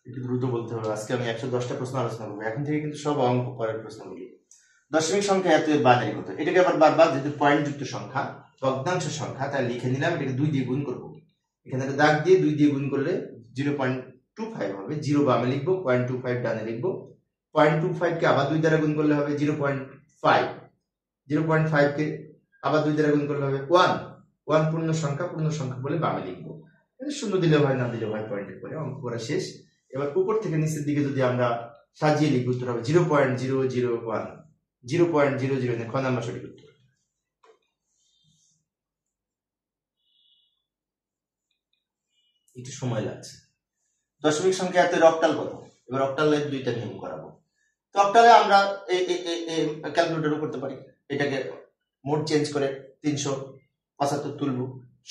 একটু দ্রুত বলতে হবে, আজকে আমি 110টা প্রশ্ন আলোচনা করবো। এখন থেকে কিন্তু সব অঙ্ক, পরের প্রশ্নগুলি। দশমিক সংখ্যা এত এর বাইনারি কত? এটাকে আবার বারবার, যেহেতু পয়েন্ট যুক্ত সংখ্যা, ভগ্নাংশ সংখ্যা, তাই লিখে নিলাম। এটাকে 2 দিয়ে গুণ করবো। এখানে একটা দাগ দিয়ে 2 দিয়ে গুণ করলে 0.25 হবে। 0 বামে লিখবো, 0.25 ডানে লিখবো। 0.25 কে আবার 2 দ্বারা গুণ করলে হবে 0.5। 0.5 কে আবার 2 দ্বারা গুণ করলে হবে 1। 1 পূর্ণ সংখ্যা বলে বামে লিখবো। শূন্য দিলে হয়, না দিলে হয়, পয়েন্টের পরে অঙ্ক করা শেষ। এবার উপর থেকে নিচের দিকে যদি আমরা সাজিয়ে লিখব, উত্তর হবে 0.001, 0.00। খ নাম্বার সঠিক উত্তর। একটু সময় লাগছে। দশমিক সংখ্যা এত অক্টাল কত? এবার অক্টালের 2টা নিয়ম করাবো। তো অক্টালে আমরা ক্যালকুলেটরও করতে পারি। এটাকে মোড চেঞ্জ করে 375 তুলবো,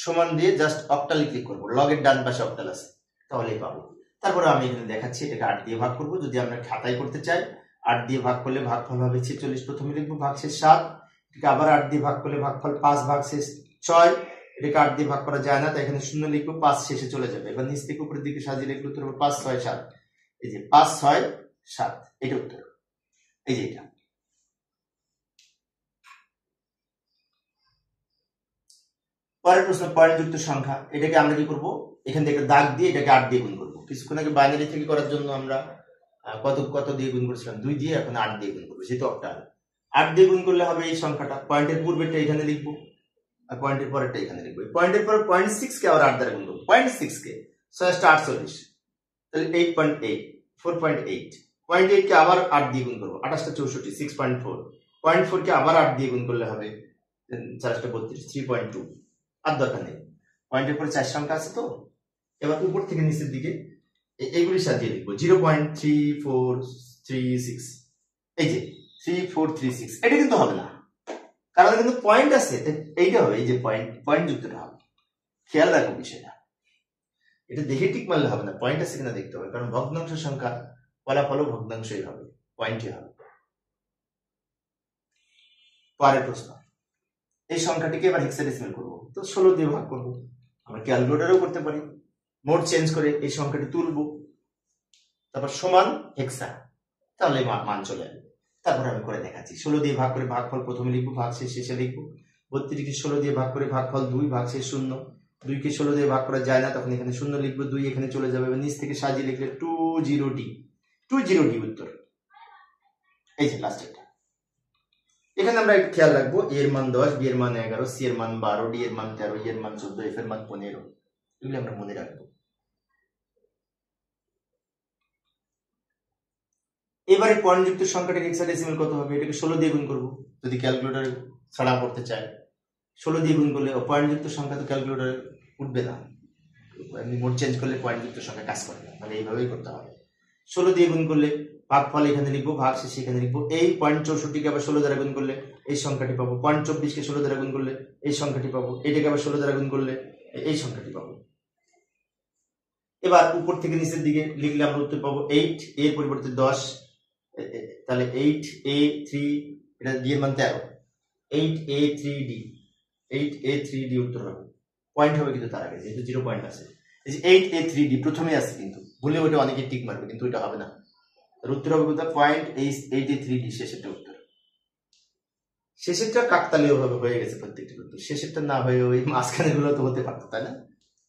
সমান দিয়ে জাস্ট অক্টালে ক্লিক করবো। লগের ডান পাশে অক্টাল আছে, তাহলেই পাবো। তারপরে আমি এখানে দেখাচ্ছি, এটাকে 8 দিয়ে ভাগ করবো। যদি আমরা খাতায় করতে চাই, 8 দিয়ে ভাগ করলে ভাগফল হবে 46, প্রথমে লিখবো, ভাগশেষ 7। এটাকে আবার 8 দিয়ে ভাগ করলে ভাগফল 5, ভাগশেষ 6। এটাকে 8 দিয়ে ভাগ করা যায় না, তাই এখানে 0 লিখবো, 5 শেষে চলে যাবে। এবার নিচ থেকে উপরের দিকে সাজিয়ে লিখলে উত্তর হবে 5, 6, 7। এই যে 5, 6, 7, এটা উত্তর। এই যে এটা। পরের প্রশ্ন, পয়েন্ট যুক্ত সংখ্যা। এটাকে আমরা কি করবো? এখান থেকে দাগ দিয়ে এটাকে 8 দিয়ে গুণ করবো। কিছুক্ষণ আগে বাইনারি থেকে করার জন্য আমরা কত দিয়ে গুণ করছিলাম? 2 দিয়ে, এখন 8 দিয়ে গুণ করবো, যেহেতু অক্টাল। 8 দিয়ে গুণ করলে হবে এই সংখ্যাটা। পয়েন্টের পূর্বেরটা এখানে লিখবো, আর পয়েন্টের পরেরটা এখানে লিখবো। পয়েন্টের পর 0.6 কে আবার 8 দ্বারা গুণ করবো। 0.6 কে 6 48, তাহলে 8.8, 4.8। 0.8 কে আবার 8 দিয়ে গুণ করবো, 28 64, 6.4। 0.4 কে আবার 8 দিয়ে গুণ করলে হবে 4 32, 3.2। আর দরকার নেই, পয়েন্টের পরে 4 সংখ্যা আছে তো। এবার উপর থেকে নিচের দিকে এইগুলি সাজিয়ে লিখবো। 0.3436, এই যে 3436। এটা কিন্তু হবে না, কারণ কিন্তু পয়েন্ট আছে। এইটা হবে, এই যে পয়েন্ট যুক্তটা হবে। খেয়াল রাখো বিষয়টা, এটা দেখে ঠিক মারলে হবে না, পয়েন্ট আছে কিনা দেখতে হবে। কারণ ভগ্নাংশ সংখ্যা ফলাফলও ভগ্নাংশই হবে, পয়েন্টই হবে। পরের প্রশ্ন, এই সংখ্যাটিকে এবার হেক্সাডেসিমাল করবো। তো 16 দিয়ে ভাগ করবো। আমরা ক্যালকুলেটরও করতে পারি। মোড চেঞ্জ করে এই সংখ্যাটি তুলবো, তারপর সমান হেক্সা, তাহলে মান চলে আসবে। তারপর আমি করে দেখাচ্ছি। 16 দিয়ে ভাগ করে ভাগফল প্রথমে লিখবো, ভাগশেষ শেষে লিখবো। 32কে 16 দিয়ে ভাগ করে ভাগফল 2, ভাগশেষ 0। 2কে 16 দিয়ে ভাগ করা যায় না, তখন এখানে 0 লিখবো, 2 এখানে চলে যাবে। নিচ থেকে সাজিয়ে লিখলে 20D, 20D উত্তর। এই যে লাস্টেরটা। এখানে আমরা একটু খেয়াল রাখবো, এর মান 10, বি এর মান 11, সি এর মান 12, ডি এর মান 13, ই এর মান 14, এফ এর মান 15। এগুলো আমরা মনে রাখবো। এবারে পয়েন্টযুক্ত সংখ্যাটাকে হেক্সাডেসিমাল কত হবে? এটাকে 16 দিয়ে গুণ করবো যদি ক্যালকুলেটর ছাড়া করতে চায়। 16 দিয়ে গুণ করলে পয়েন্টযুক্ত সংখ্যা তো ক্যালকুলেটরে উঠবে না, আপনি মোড চেঞ্জ করলে পয়েন্টযুক্ত সংখ্যা কাজ করে না, মানে এইভাবেই করতে হবে। 16 দিয়ে গুণ করলে ভাগফল এখানে লিখবো, ভাগশেষ এখানে লিখবো। এই 0.64কে আবার 16 দ্বারা গুণ করলে এই সংখ্যাটি পাবো। 0.24কে 16 দ্বারা গুণ করলে এই সংখ্যাটি পাবো। এটাকে আবার 16 দ্বারা গুণ করলে এই সংখ্যাটি পাবো। এবার উপর থেকে নিচের দিকে লিখলে আমরা উত্তর পাবো 8, এর পরিবর্তে 10, তাহলে 8a3, এটা ডি এর মান 13, 8a3d, 8a3d উত্তর হবে। পয়েন্ট হবে কিন্তু তার আগে, যেহেতু 0 পয়েন্ট আছে। এই যে 8a3d প্রথমে আছে, কিন্তু ভুলে ওটা অনেকে টিক মারবে, কিন্তু ওইটা হবে না। তার উত্তর হবে কোথায়? পয়েন্ট 8a3d, শেষেরটা উত্তর। শেষেরটা কাকতালীয় ভাবে হয়ে গেছে প্রত্যেকটি উত্তর, শেষেরটা না হয়ে ওই মাঝখানে গুলো তো হতে পারতো, তাই না?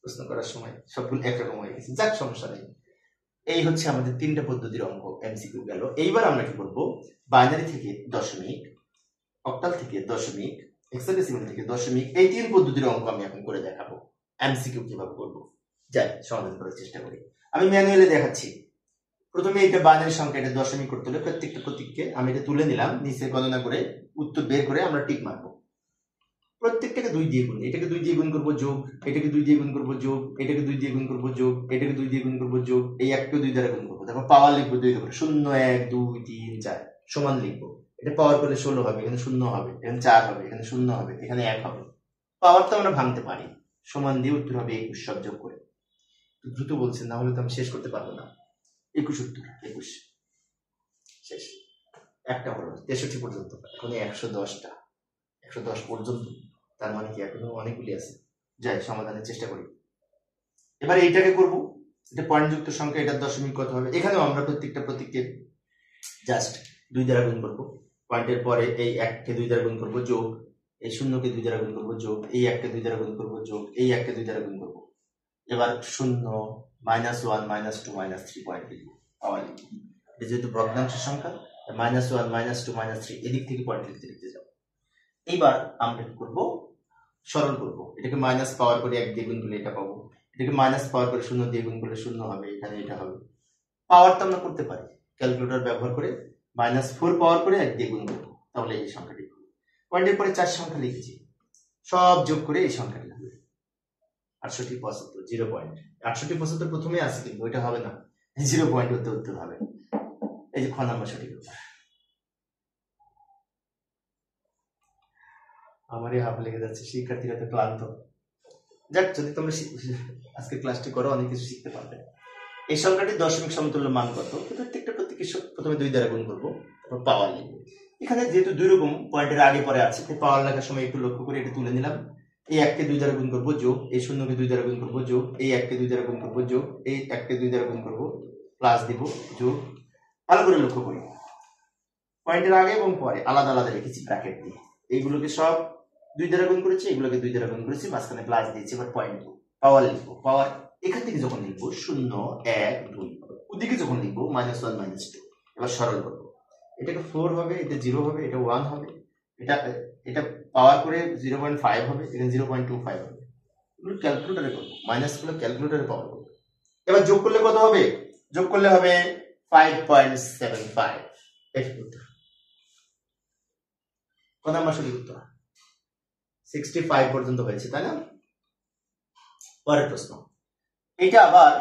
প্রশ্ন করার সময় সবগুলো একরকম হয়ে গেছে, যাক সমস্যা নেই। এই হচ্ছে আমাদের 3টা পদ্ধতির অঙ্ক এমসিকিউ গেল। এইবার আমরা কি করবো? বাইনারি থেকে দশমিক, অক্টাল থেকে দশমিক, হেক্সাডেসিমাল থেকে দশমিক, এই 3 পদ্ধতির অঙ্ক আমি এখন করে দেখাবো। এমসিকিউ কিভাবে করবো, যাই সমাধান করার চেষ্টা করি। আমি ম্যানুয়ালি দেখাচ্ছি। প্রথমে এটা বাইনারি সংখ্যা, এটা দশমিক করতে হলে প্রত্যেকটা প্রতীককে আমি এটা তুলে নিলাম, নিচে গণনা করে উত্তর বের করে আমরা টিক মারবো। প্রত্যেকটাকে 2 দিয়ে গুণ, এটাকে 2 দিয়ে গুণ করবো যোগ, এটাকে 2 দিয়ে গুণ করবো যোগ, এটাকে 2 দিয়ে গুণ করবো যোগ, এটাকে 2 দিয়ে গুণ করবো যোগ, এই একটাকে 2 দ্বারা গুণ করবো। তারপর পাওয়ার লিখবো 2 করে, 0 1 2 3 4 সমান লিখবো। এটা পাওয়ার করলে 16 হবে, এখানে 0 হবে, এখানে 4 হবে, এখানে 0 হবে, এখানে 1 হবে। পাওয়ার তো আমরা ভাঙতে পারি, সমান দিয়ে উত্তর হবে 21, সব যোগ করে। দ্রুত বলছেন, না হলে তো আমি শেষ করতে পারবো না। 21 উত্তর, 21 শেষ। একটা হলো 63 পর্যন্ত, এখন 110টা, 110 পর্যন্ত, তার মানে কি এখনো অনেকগুলি আছে। যাই সমাধানের চেষ্টা করি। এবার এইটাকে করব, এটা পয়েন্টযুক্ত সংখ্যা, এটার দশমিক কত হবে? এখানেও আমরা প্রত্যেকটা প্রতীককে জাস্ট 2 দ্বারা গুণ করবো। পয়েন্টের পরে এই 1কে 2 দ্বারা গুণ করবো যোগ, এই 0কে 2 দ্বারা গুণ করবো যোগ, এই 1কে 2 দ্বারা গুণ করবো যোগ, এই 1কে 2 দ্বারা গুণ করবো। এবার 0 -1 -2 -3 পয়েন্ট লিখবো, পাওয়ার লিখবো। এটা যেহেতু ভগ্নাংশ সংখ্যা, -1 -2 -3 এদিক থেকে পয়েন্ট লিখতে লিখতে যাবো। এইবার আমরা কি করবো? সরল করবো। এটাকে মাইনাস পাওয়ার করে 1 দিয়ে গুণ করলে এটা পাবো, এটাকে মাইনাস পাওয়ার করে 0 দিয়ে গুণ করলে 0 হবে, এখানে এটা হবে। পাওয়ার তো আমরা করতে পারি, ক্যালকুলেটর ব্যবহার করে -4 পাওয়ার করে 1 দিয়ে গুণ করবো, তাহলে এই সংখ্যাটি হবে। পয়েন্টের পরে 4 সংখ্যা লিখেছি, সব যোগ করে এই সংখ্যাটি হবে 68 75, 0 পয়েন্ট। 68 75 প্রথমে আছে, কিন্তু ওইটা হবে না, 0 পয়েন্ট হতে উত্তর হবে। এই যে খ নাম্বার সঠিক উত্তর। আমারই হাফ লেগে যাচ্ছে, শিক্ষার্থীরা তো ক্লান্ত। যাক, যদি তোমরা আজকে ক্লাসটি করো অনেক কিছু শিখতে পারবে। এই সংখ্যাটির দশমিক সমতুল্য মান কত? প্রত্যেকটা প্রতীকের প্রথমে 2 দ্বারা গুণ করবো, তারপর পাওয়ার লিখবো। এখানে যেহেতু 2 রকম পয়েন্টের আগে পরে আছে, তাই পাওয়ার লেখার সময় একটু লক্ষ্য করে এটা তুলে নিলাম। এই 1কে 2 দ্বারা গুণ করবো যোগ, এই 0কে 2 দ্বারা গুণ করবো যোগ, এই 1কে 2 দ্বারা গুণ করবো যোগ, এই 1কে 2 দ্বারা গুণ করবো প্লাস দিব যোগ। ভালো করে লক্ষ্য করি, পয়েন্টের আগে এবং পরে আলাদা আলাদা লিখেছি ব্র্যাকেট দিয়ে। এইগুলোকে সব 2 দ্বারা গুণ করেছি, এগুলোকে 2 দ্বারা গুণ করেছি, মাঝখানে প্লাস দিয়েছি। এবার পয়েন্ট পাওয়ার লিখবো। পাওয়ার এখান থেকে যখন লিখবো 0 1 2, ওদিকে যখন লিখবো -1 -2। এবার সরল করবো, এটাকে 4 হবে, এটা 0 হবে, এটা 1 হবে, এটা এটা পাওয়ার করে 0.5 হবে, এখানে 0.25 হবে। এগুলো ক্যালকুলেটরে করবো, মাইনাস গুলো ক্যালকুলেটরে পাওয়ার করবো। এবার যোগ করলে কত হবে? যোগ করলে হবে 5.75। এই উত্তর। কত নাম্বার সঠিক উত্তর? 65 পর্যন্ত হয়েছে, তাই না? পরের প্রশ্ন, এটা আবার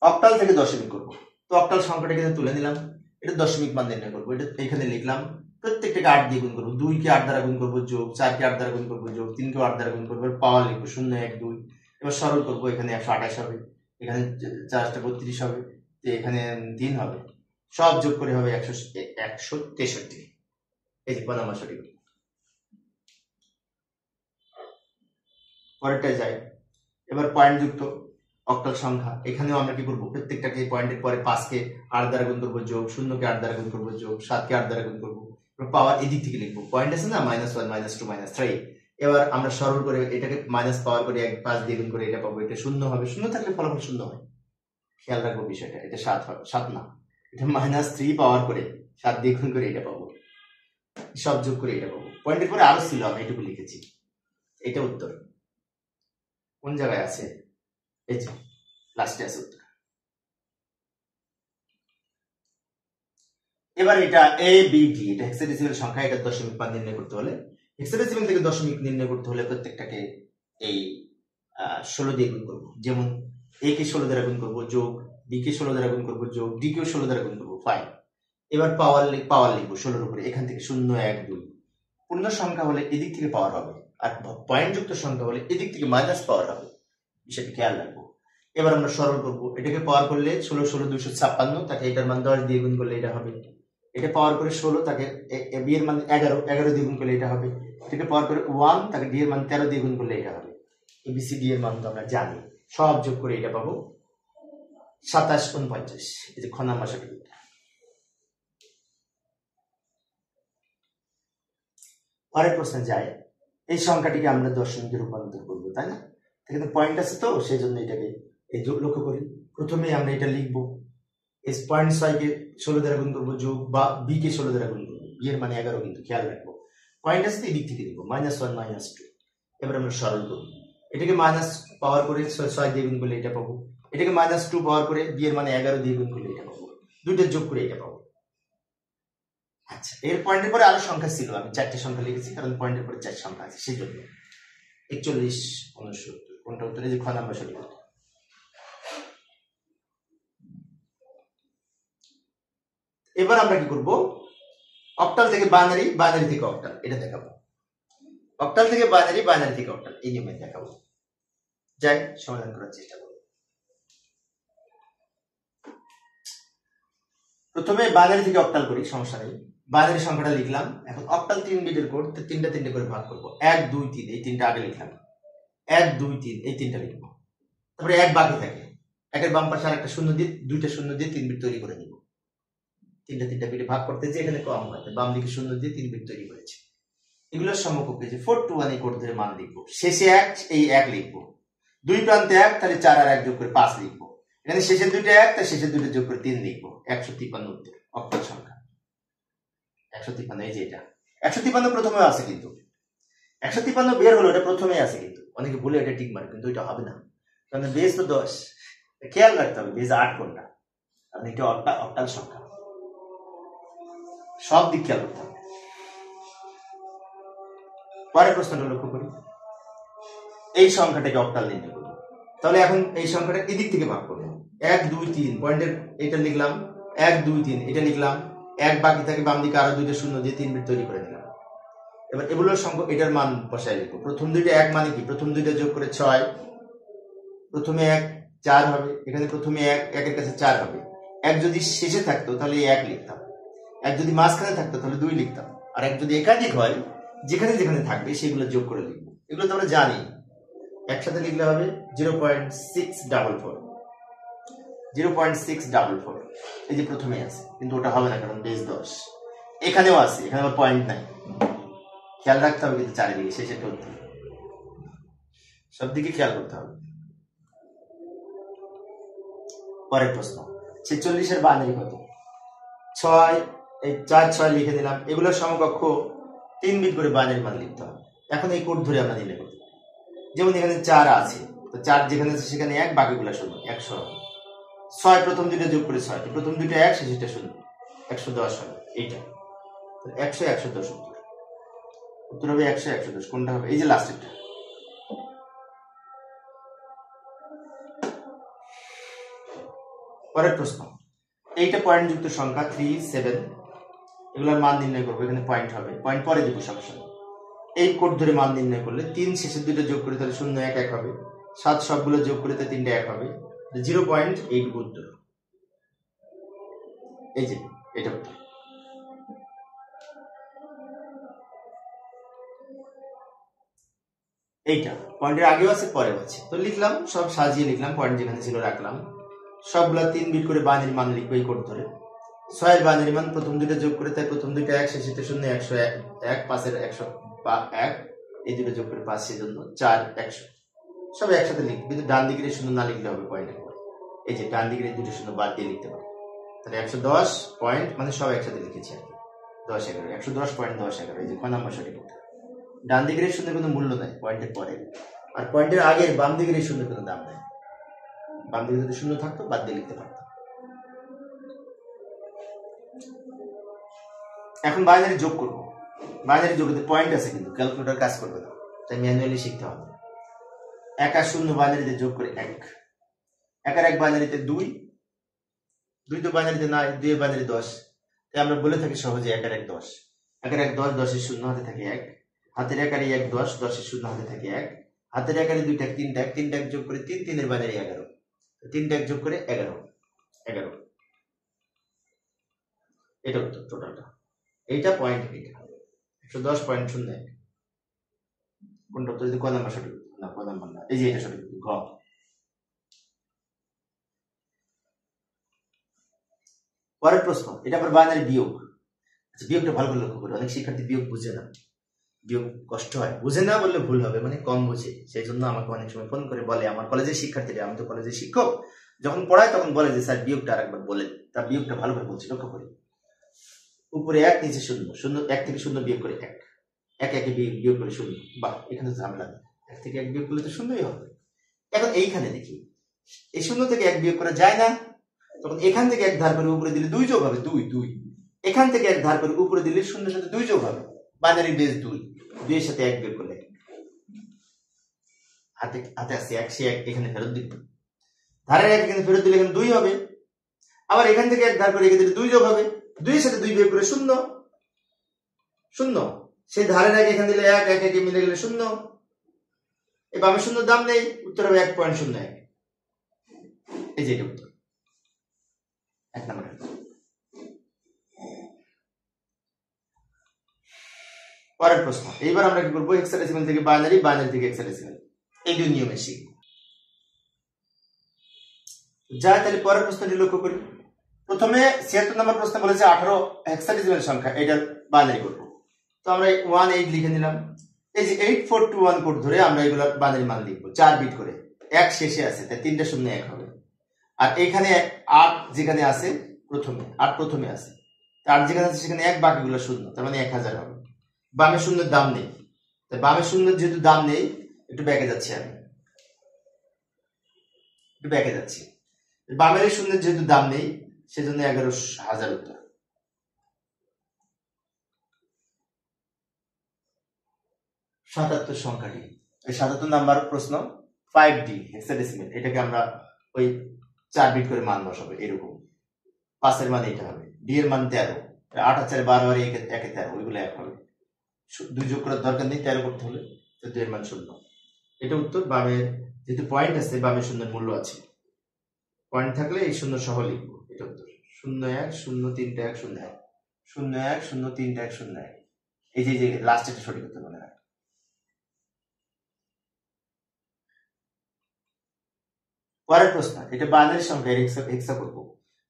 অক্টাল থেকে দশমিক করবো। তো অক্টাল সংখ্যাটা কিন্তু তুলে নিলাম, এটা দশমিক মান নির্ণয় করবো। এটা এখানে লিখলাম, প্রত্যেকটাকে 8 দিয়ে গুণ করবো। 2কে 8 দ্বারা গুণ করবো যোগ, 4কে 8 দ্বারা গুণ করবো যোগ, 3কে 8 দ্বারা গুণ করবো, পাওয়ার লিখবো 0 1 2। এবার সরল করবো, এখানে 128 হবে, এখানে 4টা 32 হবে, এখানে 3 হবে, সব যোগ করে হবে 163। এই যে কোন নাম্বার সঠিক? পরেরটায় যাই। এবার পয়েন্ট যুক্ত, অক্টাল সংখ্যা। এখানেও আমরা কি করবো, প্রত্যেকটাকে পয়েন্টের পরে 5কে 8 দ্বারা গুণ করবো যোগ, 0কে 8 দ্বারা গুণ করবো যোগ, 7কে 8 দ্বারা গুণ করবো, পাওয়ার এদিক থেকে লিখবো। পয়েন্ট আছে না -1 -2 -3। এবার আমরা সরল করে এটাকে মাইনাস পাওয়ার করে 5 দিয়ে গুণ করে এটা পাবো, এটা 0 হবে। 0 থাকলে ফলাফল 0 হয়, খেয়াল রাখবো বিষয়টা। এটা 7 হবে, 7 না, এটা -3 পাওয়ার করে 7 দিয়ে গুণ করে এটা পাবো, সব যোগ করে এটা পাবো। পয়েন্টের পরে আরো ছিল, আমি এটুকু লিখেছি। এটা উত্তর কোন জায়গায় আছে, এই যে লাস্টে আছে উত্তর। এবার এটা এ বি ডি, এটা হেক্সাডেসিমাল সংখ্যা। এটা দশমিক মান নির্ণয় করতে হলে, হেক্সাডেসিমাল থেকে দশমিক নির্ণয় করতে হলে প্রত্যেকটাকে এই 16 দিয়ে গুণ করবো। যেমন এ কে 16 দ্বারা গুণ করবো যোগ, বি কে 16 দ্বারা গুণ করবো যোগ, ডি কেও 16 দ্বারা গুণ করবো, ফাইন। এবার পাওয়ার লিখবো 16 উপরে, এখান থেকে 0 1 2। পূর্ণ সংখ্যা হলে এদিক থেকে পাওয়ার হবে, আর পয়েন্ট যুক্ত সংখ্যা হলে এদিক থেকে মাইনাস পাওয়ার হবে, বিষয়টি খেয়াল রাখবো। এবার আমরা সরল করবো, এটাকে পাওয়ার করলে 16 16 256, তাকে এটার মান 10 দিয়ে গুণ করলে এটা হবে। এটা পাওয়ার করে 16, তাকে বি এর মান 11 11 দিয়ে গুণ করলে এটা হবে। এটাকে পাওয়ার করে 1, তাকে ডি এর মান 13 দিয়ে গুণ করলে এটা হবে। এবিসিডি এর মান তো আমরা জানি, সব যোগ করে এটা পাবো 27 49। এই যে খ নাম্বার সঠিক। পরের প্রশ্নে যায়, এই সংখ্যাটিকে আমরা দশমিকে রূপান্তর করবো, তাই না? এখানে পয়েন্ট আছে তো, সেই জন্য এটাকে এই লক্ষ্য করি। প্রথমে আমরা এটা লিখবো, এস পয়েন্ট 6 কে 16 দ্বারা গুণ করবো যোগ, বা বি কে 16 দ্বারা গুণ করবো, বি এর মানে 11, কিন্তু খেয়াল রাখবো পয়েন্ট আছে তো, এদিক থেকে লিখবো -1 -2। এবার আমরা সরল করবো, এটাকে মাইনাস পাওয়ার করে 6 দিয়ে গুণ করলে এটা পাবো, এটাকে -2 পাওয়ার করে বি এর মানে 11 দিয়ে গুণ করলে এটা পাবো, দুইটা যোগ করে এটা পাবো। আচ্ছা, এর পয়েন্টের পরে আরো সংখ্যা ছিল, আমি 4টে সংখ্যা লিখেছি, কারণ পয়েন্টের পরে 4 সংখ্যা আছে সেই জন্য। 41 69 কোনটা উত্তর, এই যে খ নাম্বার সঠিক। এবার আমরা কি করব, অক্টাল থেকে বাইনারি, বাইনারি থেকে অক্টাল, এটা দেখাবো। অক্টাল থেকে বাইনারি, বাইনারি থেকে অক্টাল, এই নিয়মে দেখাবো। যাই সমাধান করার চেষ্টা করব। প্রথমে বাইনারি থেকে অক্টাল করি, সমস্যা নেই। বাইনারি সংখ্যাটা লিখলাম। এখন অক্টাল 3 বিটের কোড, তিনটা তিনটে করে ভাগ করব। 1 2 3, এই তিনটা আগে লিখলাম। 1 2 3, এই তিনটা লিখবো। তারপরে 1 বাকি থাকে, একের বাম পাশে আরেকটা শূন্য দিয়ে, দুইটা শূন্য দিয়ে 3 বিট তৈরি করে নিব। তিনটা বিটে ভাগ করতে যে এখানে কম হয়, বাম দিকে শূন্য দিয়ে 3 বিট তৈরি করেছি। এগুলোর সমকক্ষ যে 4 2 1 এই কোড ধরে মান লিখবো। শেষে 1, এই 1 লিখবো। দুই প্রান্তে 1, তাহলে 4 আর 1 যোগ করে 5 লিখবো। এখানে শেষের দুইটা 1, তাই শেষের দুইটা যোগ করে 3 লিখবো। 153 উত্তর, অক্টাল সংখ্যা 153। এই যে এটা 153 প্রথমে আছে, কিন্তু 153 বের হলো, এটা প্রথমে আছে, কিন্তু অনেকে বলে এটা ঠিক মারে, কিন্তু এটা হবে না, কারণ বেস তো 10। খেয়াল রাখতে হবে বেস 8 কোনটা, কারণ এটা অক্টাল সংখ্যা, সব দিক খেয়াল করতে হবে। পরের প্রশ্নটা লক্ষ্য করি, এই সংখ্যাটাকে অক্টাল নির্ণয় করবো। তাহলে এখন এই সংখ্যাটা এদিক থেকে ভাগ করবো। 1 2 3 পয়েন্টের এটা লিখলাম, 1 2 3 এটা লিখলাম, 1 বাকি থাকে, বাম দিকে আরো দুইটা শূন্য দিয়ে 3 বিট তৈরি করে দিলাম। এবার এগুলোর সংখ্যা, এটার মান বসায় লিখবো। প্রথম দুইটা 1 মানে কি, প্রথম দুইটা যোগ করে 6, প্রথমে 1 4 হবে, এখানে প্রথমে 1 1 এর কাছে 4 হবে। 1 যদি শেষে থাকতো তাহলে 1 লিখতাম, 1 যদি মাঝখানে থাকতো তাহলে 2 লিখতাম, আর 1 যদি একাধিক হয়, যেখানে যেখানে থাকবে সেগুলো যোগ করে লিখবো। এগুলো তো আমরা জানি, একসাথে লিখলে হবে 0.644, 0.644। এই যে প্রথমে আছে, কিন্তু ওটা হবে না, কারণ বেস 10। এখানেও আছে, এখানে আবার পয়েন্ট নাই, খেয়াল রাখতে হবে কিন্তু চারিদিকে, শেষে করতে হবে, সব দিকে খেয়াল করতে হবে। পরের প্রশ্ন, 46 এর বাইনারি কত? 6, এই 4 6 লিখে দিলাম। এগুলোর সমকক্ষ 3 বিট করে বাইনারি মান লিখতে হবে। এখন এই কোড ধরে আমরা নির্ণয় করতে পারি। যেমন এখানে 4 আছে, তো 4 যেখানে আছে সেখানে 1, বাকিগুলো শূন্য, 100। 6 প্রথম দুইটা যোগ করে 6, প্রথম দুইটা 1, শেষেরটা শূন্য, 110 হবে। এইটা 100 110 উত্তর হবে 100 110। কোনটা হবে? এই যে লাস্টেরটা। পরের প্রশ্ন, এইটা পয়েন্ট যুক্ত সংখ্যা 3 7, এগুলোর মান নির্ণয় করবো। এখানে পয়েন্ট হবে, পয়েন্ট পরে দিব, সমস্যা নেই। এই কোড ধরে মান নির্ণয় করলে 3 শেষের দুইটা যোগ করে তাহলে 0 1 1 হবে, 7 সবগুলো যোগ করে তাহলে 3টা 1 হবে, 0.8 উত্তর। এই যে এটা উত্তর। এইটা পয়েন্টের আগেও আছে পরেও আছে, তো লিখলাম, সব সাজিয়ে লিখলাম, পয়েন্ট যেখানে ছিল রাখলাম, সবগুলা 3 বিট করে বাইনারি মান লিখবো এই কোড ধরে। 6 বাইনারি মান প্রথম দুটো যোগ করে, তাই প্রথম দুটো 1, শেষেরটা 0, 101, 5 এর 100 বা 1, এই দুটো যোগ করে 5, সেজন্য 4, 100 সব একসাথে লিখবো, কিন্তু ডান দিকের শূন্য না লিখলে হবে পয়েন্টের পরে। এই যে ডান দিকের দুটো শূন্য বাদ দিয়ে লিখতে পারবো, তাহলে 110 পয়েন্ট মানে সব একসাথে লিখেছি আর কি, 10, 11, 110.10, 11, এই যে ক নাম্বার সঠিক উত্তর। ডান দিকের শূন্যের কোনো মূল্য নাই পয়েন্টের পরে, আর পয়েন্টের আগে বাম দিকের শূন্যের কোনো দাম নাই, বাম দিকে যদি শূন্য থাকতো বাদ দিয়ে লিখতে পারতাম। এখন বাইনারি যোগ করবো, বাইনারি যোগেতে পয়েন্ট আছে কিন্তু ক্যালকুলেটর কাজ করবে না, তাই ম্যানুয়ালি শিখতে হবে। 1 আর 0 বাইনারিতে যোগ করে 1, 1 আর 1 বাইনারিতে 2, 2 তো বাইনারিতে নাই, 2 এর বাইনারি 10, তাই আমরা বলে থাকি সহজে 1 আর 1 10, 1 আর 1 10, 10 এর শূন্য হাতে থাকে 1, হাতের 1 আর 1 10, 10 এর শূন্য হাতে থাকে 1, হাতের 1 আর 2 3টা, 3টা যোগ করে 3, 3 এর বাইনারি 11, 3টা যোগ করে 11, এটা উত্তর টোটালটা। এইটা পয়েন্ট, এইটা 110.01, কোনটা উত্তর? যদি ক নাম্বার সঠিক না, ক নাম্বার না, এই যে এটা সঠিক ঘ। পরের প্রশ্ন, এটা আবার বাইনারি বিয়োগ। আচ্ছা, বিয়োগটা ভালো করে লক্ষ্য করো, অনেক শিক্ষার্থী বিয়োগ বুঝে না, বিয়োগ কষ্ট হয়, বুঝে না বললে ভুল হবে, মানে কম বুঝে, সেই জন্য আমাকে অনেক সময় ফোন করে বলে, আমার কলেজের শিক্ষার্থীরা, আমি তো কলেজের শিক্ষক, যখন পড়ায় তখন বলে যে স্যার বিয়োগটা আরেকবার বলেন, তার বিয়োগটা ভালো করে বলছি, লক্ষ্য করি। উপরে 1, নিচে 0, 0 1 থেকে 0 বিয়োগ করে 1, 1 1 বিয়োগ করে 0, বাহ, এখানে ঝামেলা নেই, 1 থেকে 1 বিয়োগ করলে তো 0ই হবে। এখন এইখানে দেখি, এই 0 থেকে 1 বিয়োগ করা যায় না, তখন এখান থেকে 1 ধার করে উপরে দিলে 2 যোগ হবে, 2 2, এখান থেকে 1 ধার করে উপরে দিলে 0 সাথে 2 যোগ হবে, বাইনারি বেস 2, 2 এর সাথে 1 বিয়োগ করলে হাতে হাতে আসছে 1, সে 1 এখানে ফেরত দিল, ধারের 1 এখানে ফেরত দিলে এখানে 2 হবে, আবার এখান থেকে 1 ধার করে এখানে দিলে 2 যোগ হবে, 2 এর সাথে 2 বিয়োগ করে 0 0, সেই ধারের 1 এখানে দিলে 1, 1 1 মিলে গেলে 0, এই বামে 0 দাম নেই, উত্তর হবে 1.01, এই যে এটা উত্তর 1 নাম্বার। পরের প্রশ্ন, এইবার আমরা কি করবো, হেক্সাডেসিমাল থেকে বাইনারি, বাইনারি থেকে হেক্সাডেসিমাল, এই দুই নিয়মে শিখব। যাই তাহলে পরের প্রশ্নটি লক্ষ্য করি। প্রথমে 76 নম্বর প্রশ্ন বলেছে 18 হেক্সাডেসিমাল সংখ্যা, এটার বাইনারি করব, তো আমরা 18 লিখে নিলাম। এই যে 8421 কোড ধরে আমরা এগুলো বাইনারি মান লিখবো 4 বিট করে, 1 শেষে আছে তাই 3টা শূন্য 1 হবে, আর এখানে 8 যেখানে আছে প্রথমে, 8 প্রথমে আছে, 8 যেখানে আছে সেখানে 1, বাকিগুলো শূন্য, তার মানে 1000 হবে। বামে শূন্যের দাম নেই, তাই বামে শূন্যের যেহেতু দাম নেই, একটু ব্যাকে যাচ্ছি, আমি একটু ব্যাকে যাচ্ছি, বামের শূন্যের যেহেতু দাম নেই সেজন্য 11,000 উত্তর। সাতাত্তর সংখ্যাটি, এই 77 নাম্বার প্রশ্ন 5D হেক্সাডেসিমাল, এটাকে আমরা ওই 4 বিট করে মান বসাবো, এরকম 5 এর মান এটা হবে, ডি এর মান 13, 8 আর 4 12 আর 1 এ 13, ওইগুলো 1 হবে, 2 যোগ করার দরকার নেই, 13 করতে হলে, তো 2 এর মান 0, এটা উত্তর। বামে যেহেতু পয়েন্ট আছে, বামে শূন্যের মূল্য আছে, পয়েন্ট থাকলে এই শূন্য সহ লিখবো, এটা উত্তর 0 1 0 3 1 0 1 0 1 0 3 1 0 1, এই যে লাস্ট একটা সঠিক উত্তর মনে রাখ। পরের প্রশ্ন, এটা বাইনারি সংখ্যা, হেক্সা করবো,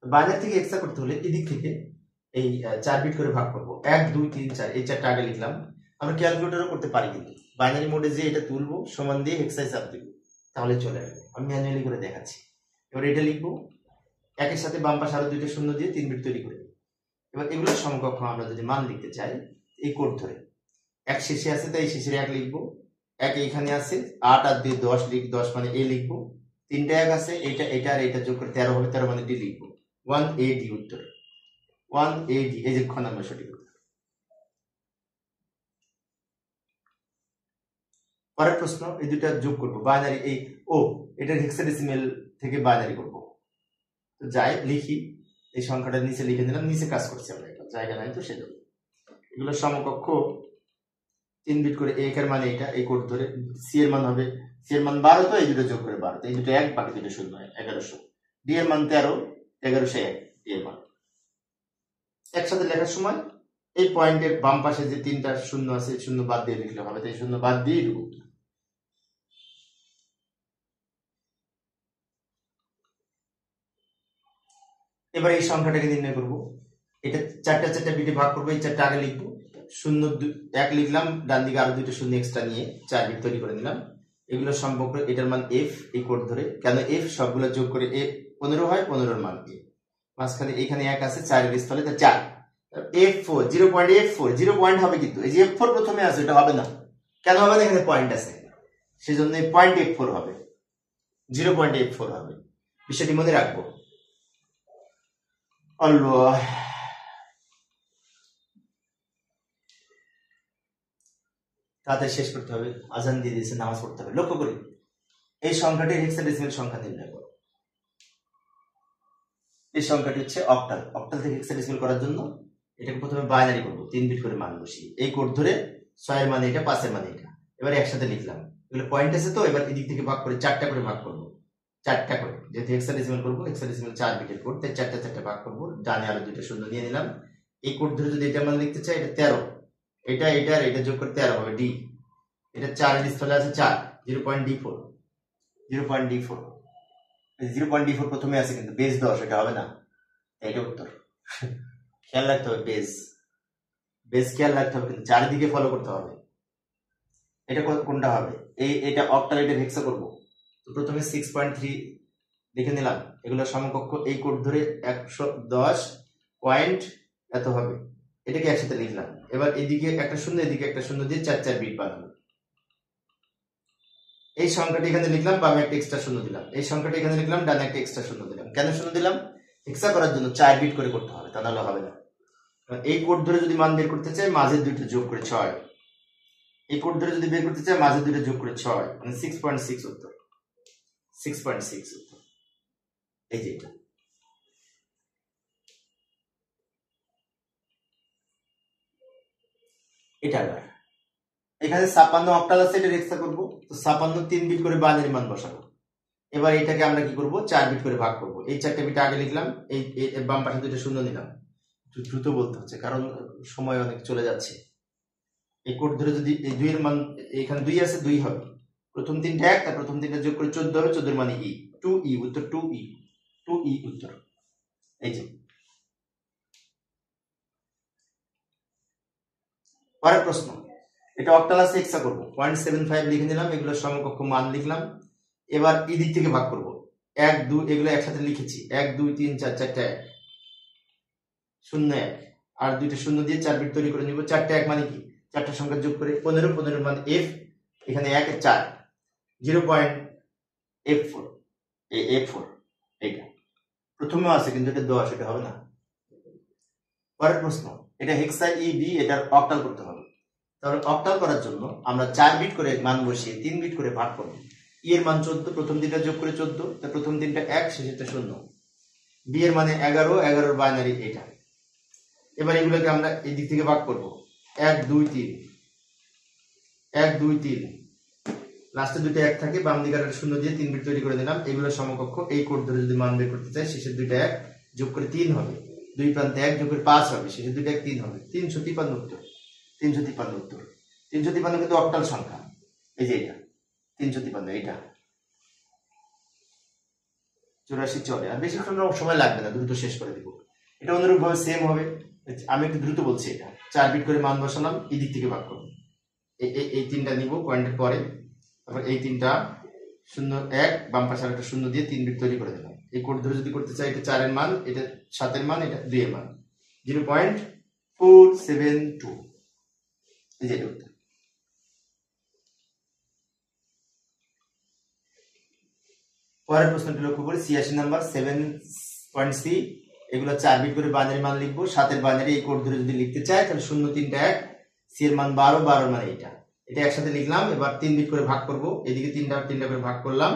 বাইনারি থেকে হেক্সা করতে হলে এদিক থেকে এই 4 বিট করে ভাগ করবো, 1 2 3 4, এই 4টা আগে লিখলাম, আমরা ক্যালকুলেটরও করতে পারি, কিন্তু বাইনারি মোডে যে এটা তুলবো সমান দিয়ে হেক্সায় চাপ দিব, তাহলে চলে আসবে, আমি ম্যানুয়ালি করে দেখাচ্ছি। এবার এটা লিখবো, 1 এর সাথে বাম পাশে আরো 2টা শূন্য দিয়ে 3 বিট তৈরি করে, এবার এগুলো সমকক্ষ আমরা যদি মান লিখতে চাই এই কোড ধরে, 1 শেষে আছে তাই শেষের 1 লিখবো, 1 এইখানে আছে, 8 আর 2 10 10 মানে এ লিখবো, 3টা 1 আছে, এটা এটা আর এটা যোগ করে 13 হবে, 13 মানে ডি লিখবো, 1AD উত্তর, 1AD, এই যে খ নাম্বার সঠিক উত্তর। পরের প্রশ্ন, এই দুটা যোগ করবো, বাইনারি, এই এটার হেক্সাডেসিমাল থেকে বাইনারি করবো, তো যাই লিখি, এই সংখ্যাটা নিচে লিখে দিলাম, নিচে কাজ করছি আমরা, এটা জায়গা নাই তো সেজন্য, এগুলো সমকক্ষ 3 বিট করে, a এর মানে এটা, এই কোড ধরে, সি এর মান হবে, সি এর মান 12, তো এই দুটো যোগ করে 12, এই দুটো 1, বাকি দুটো শূন্য, 1100, ডি এর মান 13, 1101, ডি এর মান একসাথে লেখার সময় এই পয়েন্টের বাম পাশে যে 3টা শূন্য আছে, শূন্য বাদ দিয়ে লিখলে হবে, তাই শূন্য বাদ দিয়ে উত্তর, এবার এই সংখ্যাটাকে নির্ণয় করব। এটা চারটা চারটা বিটে ভাগ করবো, এই চারটা আগে লিখবো, শূন্য এক লিখলাম, ডান দিকে আরো দুইটা শূন্য এক্সট্রা নিয়ে 4 বিট তৈরি করে নিলাম। এগুলো সম্পর্ক, এটার মান এফ, এই কোড ধরে, কেন এফ সবগুলো যোগ করে এ 15 হয়, 15 মান এ, মাঝখানে এখানে 1 আছে, 4 এর স্থলে তা 4, F4 0.F4 0 পয়েন্ট হবে, কিন্তু এই যে F4 প্রথমে আছে এটা হবে না, কেন হবে না, এখানে পয়েন্ট আছে, সেজন্য পয়েন্ট F4 হবে, 0.F4 হবে, বিষয়টি মনে রাখবো। আল্লাহ, তাড়াতাড়ি শেষ করতে হবে, আজান দিয়ে দিয়েছে, নামাজ পড়তে হবে। লক্ষ্য করি এই সংখ্যাটি হেক্সাডেসিমাল সংখ্যা নির্ণয় করো। এই সংখ্যাটি হচ্ছে অক্টাল। অক্টাল থেকে হেক্সাডেসিমাল করার জন্য এটাকে প্রথমে বাইনারি করবো, 3 বিট করে মান বসিয়ে, এই কোড ধরে 6 এর মানে এটা, 5 এর মানে এটা, এবার একসাথে লিখলাম। এগুলো পয়েন্ট আছে তো, এবার এদিক থেকে ভাগ করে 4টা করে ভাগ করবো, 4টা করে, যেহেতু হেক্সাডেসিমাল করবো, হেক্সাডেসিমাল 4 বিটের কোড, তাই 4টা 4টা ভাগ করবো, ডানে আরো দুইটা শূন্য নিয়ে নিলাম। এই কোড ধরে যদি এটা মান লিখতে চাই, এটা 13, এটা এটা আর এটা যোগ করে 13 হবে, ডি, এটা 4 এর স্থলে আছে 4, 0.D4, 0.D4, 0.D4 প্রথমে আছে, কিন্তু বেস 10, এটা হবে না, এটা উত্তর। খেয়াল রাখতে হবে, বেস খেয়াল রাখতে হবে, কিন্তু চারিদিকে ফলো করতে হবে। এটা কোনটা হবে, এটা অক্টাল, এটা হেক্সা করবো, তো প্রথমে 6.3 লিখে নিলাম, এগুলো সমকক্ষ, এই কোড ধরে 110 পয়েন্ট এত হবে, এটাকে একসাথে লিখলাম। এবার এদিকে একটা শূন্য, এদিকে একটা শূন্য দিয়ে 4 4 বিট বানাবো। এই সংখ্যাটি এখানে লিখলাম, বামে একটা এক্সট্রা শূন্য দিলাম, এই সংখ্যাটি এখানে লিখলাম, ডানে একটা এক্সট্রা শূন্য দিলাম। কেন শূন্য দিলাম, হেক্সা করার জন্য 4 বিট করে করতে হবে, তা নাহলে হবে না। এই কোড ধরে যদি মান বের করতে চাই, মাঝের দুইটা যোগ করে 6, এই কোড ধরে যদি বের করতে চাই, মাঝের দুইটা যোগ করে 6, মানে 6.6 উত্তর, 6.6 উত্তর, এই যে এটা। এটা আবার এখানে 56 অক্টাল আছে, এটা হেক্সা করবো, তো 56 3 বিট করে বাইনারি মান বসাবো। এবার এটাকে আমরা কি করব, 4 বিট করে ভাগ করব। এই 4টা বিট আগে লিখলাম, এই বাম পাশে দুটো শূন্য নিলাম, দ্রুত বলতে হচ্ছে কারণ সময় অনেক চলে যাচ্ছে। এই কোড ধরে যদি এই 2 এর মান, এখানে 2 আছে, 2 হবে, প্রথম তিনটা 1, তার প্রথম তিনটা যোগ করে 14 হবে, 14 এর মানে ই, 2E উত্তর, 2E উত্তর। এই যে পরের প্রশ্ন, এটা অক্টাল আছে, হেক্সা করব, 0.75 লিখে নিলাম, এগুলো সমকক্ষ মান লিখলাম। এবার এই দিক থেকে ভাগ করব, 1 2 এগুলো একসাথে লিখেছি, 1 2 3 4, 4টা 1, 0 1, আর দুইটা শূন্য দিয়ে 4 বিট তৈরি করে নিব। 4টা 1 মানে কি, 4টা সংখ্যা যোগ করে 15, 15 মানে এফ, এখানে 1 এর 4, 0.F4, F4 এটা প্রথমেও আছে, কিন্তু এটা 10, এটা হবে না। পরের প্রশ্ন, এটা হেক্সা ইবি, এটা অক্টাল করতে হবে। তাহলে অক্টাল করার জন্য আমরা 4 বিট করে মান বসিয়ে 3 বিট করে ভাগ করব। ই এর মান 14, প্রথম তিনটা যোগ করে 14, তার প্রথম তিনটা 1, শেষেরটা 0, বি এর মানে 11, 11 এর বাইনারি এটা। এবার এগুলোকে আমরা এই দিক থেকে ভাগ করব, 1 2 3, 1 2 3, লাস্টে দুটো 1 থাকে, বাম দিকে একটা শূন্য দিয়ে 3 বিট তৈরি করে দিলাম। এগুলো সমকক্ষ, এই কোড ধরে যদি মান বের করতে চাই, শেষের দুইটা 1 যোগ করে 3 হবে, দুই প্রান্তে 1 যোগ করে 5 হবে, শেষের দুইটা 1 3 হবে, 353 উত্তর, 353 উত্তর। 353 কিন্তু অক্টাল সংখ্যা, এই যে এটা 353, এটা 84 চলে, আর বেশিক্ষণ সময় লাগবে না, দ্রুত শেষ করে দিব। এটা অনুরূপ ভাবে সেম হবে, আমি একটু দ্রুত বলছি। এটা 4 বিট করে মান বসালাম, এই দিক থেকে ভাগ করব, এই তিনটা নিব পয়েন্টের পরে, তারপর এই তিনটা 0 1, বাম পাশে একটা শূন্য দিয়ে 3 বিট তৈরি করে দিলাম। এই কোড ধরে যদি করতে চাই, এটা 4 এর মান, এটা 7 এর মান, এটা 2 এর মান, 0.472, এই যে এটা উত্তর। পরের প্রশ্নটি লক্ষ্য করি, 86 নাম্বার 7.C, এগুলো 4 বিট করে বাইনারি মান লিখবো, 7 এর বাইনারি এই কোড ধরে যদি লিখতে চাই, তাহলে 0 3টা 1, সি এর মান 12, 12 মানে এটা একসাথে লিখলাম। এবার 3 বিট করে ভাগ করব, এদিকে 3টা করে ভাগ করলাম,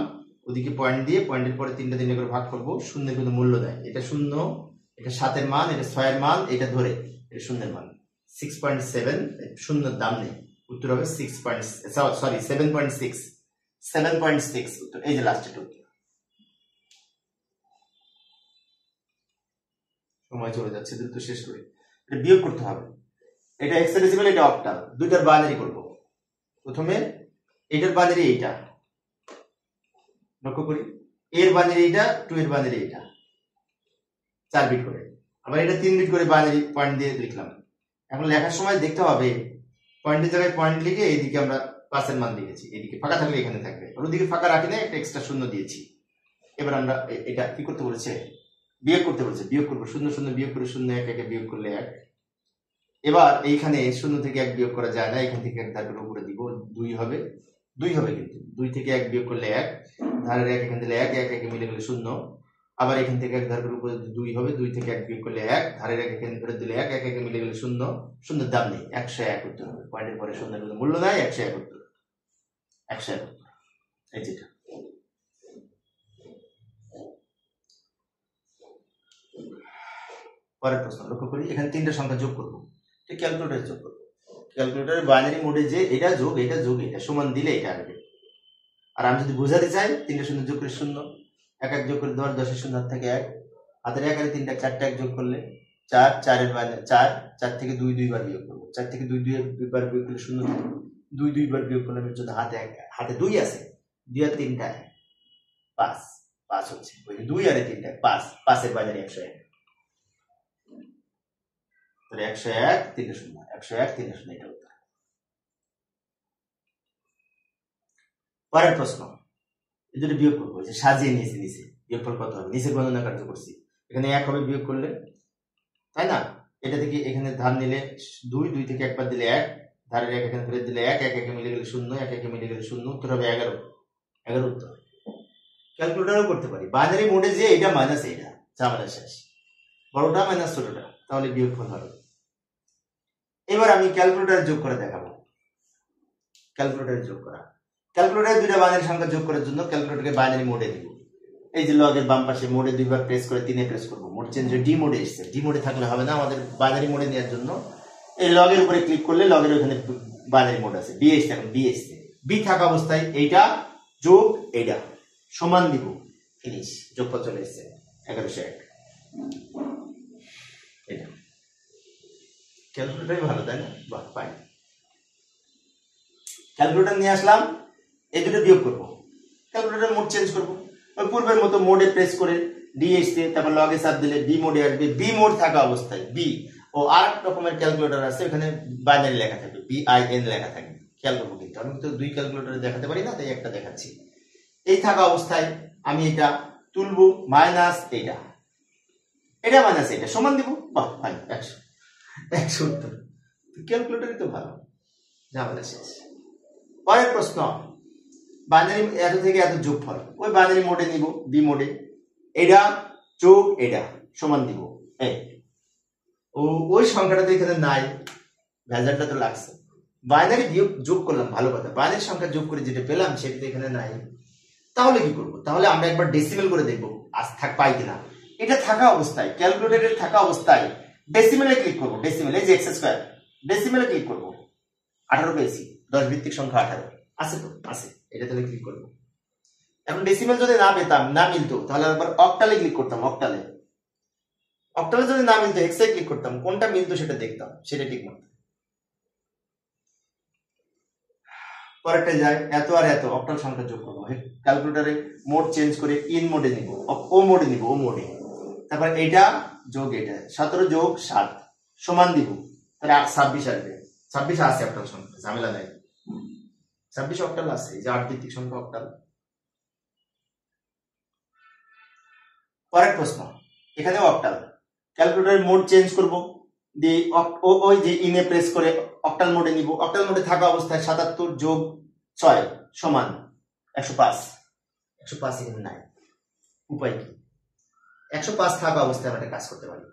ওদিকে পয়েন্ট দিয়ে, পয়েন্টের পরে 3টা করে ভাগ করব, শূন্যের কোনো মূল্য দেয়, এটা 0, এটা 7 এর মান, এটা 6 এর মান, এটা ধরে এটা 0 এর মান, 6.7, শূন্যের দাম নেই, উত্তর হবে 7.6 উত্তর, এই যে লাস্টের উত্তর। সময় চলে যাচ্ছে, দ্রুত শেষ করি। এটা বিয়োগ করতে হবে, এটা হেক্সাডেসিমাল, এটা অক্টাল, দুইটার বাইনারি করব। প্রথমে এটার বাইনারি এইটা, লক্ষ্য করি, এর বাইনারি এটা, 2 এর বাইনারি এটা, 4 বিট করে, আবার এটা 3 বিট করে বাইনারি পয়েন্ট দিয়ে লিখলাম। এখন লেখার সময় দেখতে হবে পয়েন্টের জায়গায় পয়েন্ট লিখে এইদিকে আমরা পাসের মান লিখেছি, এদিকে ফাঁকা থাকলে এখানে থাকবে, ওদিকে ফাঁকা রাখি না, একটা এক্সট্রা শূন্য দিয়েছি। এবার আমরা এটা কি করতে বলেছে, বিয়োগ করতে বলেছে, বিয়োগ করবো, 0 0 বিয়োগ করে 0 1 1 বিয়োগ করলে 1। এবার এইখানে 0 থেকে 1 বিয়োগ করা যায় না, এখান থেকে 1 ধারের উপরে দিব, 2 হবে, 2 হবে, কিন্তু 2 থেকে 1 বিয়োগ করলে 1, ধারের 1 এখান দিলে 1 1 1 মিলে গেলে 0, আবার এখান থেকে 1 ধারের উপরে 2 হবে, 2 থেকে 1 বিয়োগ করলে 1, ধারের 1 এখানে ধরে দিলে 1 1 1 মিলে গেলে 0, 0 দাম নেই, 101 উত্তর হবে। পয়েন্টের পরে 0 এর কোনো মূল্য নাই, 101 উত্তর, 101 উত্তর। এই যেটা পরের প্রশ্ন লক্ষ্য করি, এখানে 3টা সংখ্যা যোগ করবো, ক্যালকুলেটরে যোগ করবো। ক্যালকুলেটরের বাইনারি মোডে যে এটা যোগ এটা যোগ এটা সমান দিলে এটা আসবে। আর আমি যদি বোঝাতে চাই 3টা শূন্য যোগ করে 0, 1 1 যোগ করে 10, 10 এর শূন্য হাত থেকে 1, হাতের 1 আর 3টা 4টা 1 যোগ করলে 4, 4 এর বাইনারি 4, 4 থেকে 2 2 বার বিয়োগ করবো, 4 থেকে 2 2 বার বিয়োগ করলে 0 থাকে, 2 2 বার বিয়োগ করলে যদি হাতে 2 আছে, 2 আর 3টা 5, 5 হচ্ছে, 2 আর 3টা 5, 5 এর বাইনারি 101, 101 3 0, 101 3 0, এটা উত্তর। পরের প্রশ্ন, এই দুটো বিয়োগ করবো, যে সাজিয়ে নিয়েছি নিচে, বিয়োগফল কত হবে, নিচে গণনা কার্য করছি, এখানে 1 হবে বিয়োগ করলে, তাই না? এটা থেকে এখানে ধার নিলে 2, 2 থেকে 1 বার দিলে 1, ধারের 1 এখানে ফেলে দিলে 1 1 1 মিলে গেলে 0, 1 1 মিলে গেলে 0, উত্তর হবে 11, 11 উত্তর। ক্যালকুলেটরও করতে পারি, বাইনারি মোডে যে এটা মাইনাস এইটা, ঝামেলা শেষ, বড়টা মাইনাস ছোটটা, তাহলে বিয়োগফল হবে। এবার আমি ক্যালকুলেটর যোগ করে দেখাবো, ক্যালকুলেটর যোগ করা, ক্যালকুলেটরে 2টা বাইনারি সংখ্যা যোগ করার জন্য ক্যালকুলেটরকে বাইনারি মোডে দিব। এই যে লগের বাম পাশে মোডে 2 বার প্রেস করে 3 এ প্রেস করব, মোড চেঞ্জ হয়ে ডি মোডে এসেছে, ডি মোডে থাকলে হবে না, আমাদের বাইনারি মোডে নেওয়ার জন্য এই লগের উপরে ক্লিক করলে লগের ওখানে বাইনারি মোড আছে, বি এসছে, এখন বি এসছে, বি থাকা অবস্থায় এইটা যোগ এইটা সমান দিব, ফিনিশ, যোগফল চলে এসেছে 1101। এটা ক্যালকুলেটরই ভালো, তাই না? বাহ, পাই। ক্যালকুলেটর নিয়ে আসলাম, এই দুটো বিয়োগ করবো, ক্যালকুলেটর মোড চেঞ্জ করবো, ওই পূর্বের মতো মোডে প্রেস করে ডি এসছে, তারপর লগে চাপ দিলে বি মোডে আসবে, বি মোড থাকা অবস্থায় বি, ও আর এক রকমের ক্যালকুলেটর আছে, ওখানে বাইনারি লেখা থাকবে, BIN লেখা থাকবে, খেয়াল করবো। কিন্তু আমি তো 2 ক্যালকুলেটরে দেখাতে পারি না, তাই একটা দেখাচ্ছি। এই থাকা অবস্থায় আমি এটা তুলবো, মাইনাস এইটা, এটা মাইনাস এইটা সমান দিব, বাহ ভাই, 100 উত্তর। ক্যালকুলেটরই তো ভালো, ঝামেলা শেষ। পরের প্রশ্ন, বাইনারি এত থেকে এত যোগফল, ওই বাইনারি মোডে নিব, বি মোডে, এটা যোগ এটা সমান দিব, ওই সংখ্যাটা তো এখানে নাই, ভেজালটা তো লাগছে, বাইনারি বিয়োগ যোগ করলাম, ভালো কথা, বাইনারি সংখ্যা যোগ করে যেটা পেলাম সেটা তো এখানে নাই, তাহলে কি করব? তাহলে আমরা একবার ডেসিমেল করে দেখবো আজ পাই কিনা। এটা থাকা অবস্থায়, ক্যালকুলেটরের থাকা অবস্থায় ডেসিমেলে ক্লিক করবো, ডেসিমেল, এই যে x স্কয়ার, ডেসিমেলে ক্লিক করবো, 18 পেয়েছি, 10 ভিত্তিক সংখ্যা 18 আছে তো, আছে, এটা তাহলে ক্লিক করবো। এখন ডেসিমেল যদি না পেতাম, না মিলতো, তাহলে একবার অক্টালে ক্লিক করতাম, অক্টালে, অক্টালে যদি না মিলতো হেক্সে ক্লিক করতাম, কোনটা মিলতো সেটা দেখতাম, সেটা ঠিক মতো। পরেরটা যায়, এত আর এত অক্টাল সংখ্যা যোগ করবো, ক্যালকুলেটরে মোড চেঞ্জ করে ইন মোডে নিব, ও মোডে নিব, ও মোডে, তারপর এটা যোগ এটা, 17 যোগ 7 সমান দিব, তাহলে 26 আসবে, 26 আছে অক্টাল সংখ্যা, ঝামেলা নাই, 26 অক্টাল আছে, এই যে 8 ভিত্তিক সংখ্যা অক্টাল। পরের প্রশ্ন, এখানেও অক্টাল, ক্যালকুলেটরের মোড চেঞ্জ করব, দিয়ে ওই যে ইনে প্রেস করে অক্টাল মোডে নিব, অক্টাল মোডে থাকা অবস্থায় 77 যোগ 6 সমান 105, 105 এখানে নাই, উপায় কি? 105 থাকা অবস্থায় আমরা কাজ করতে পারি,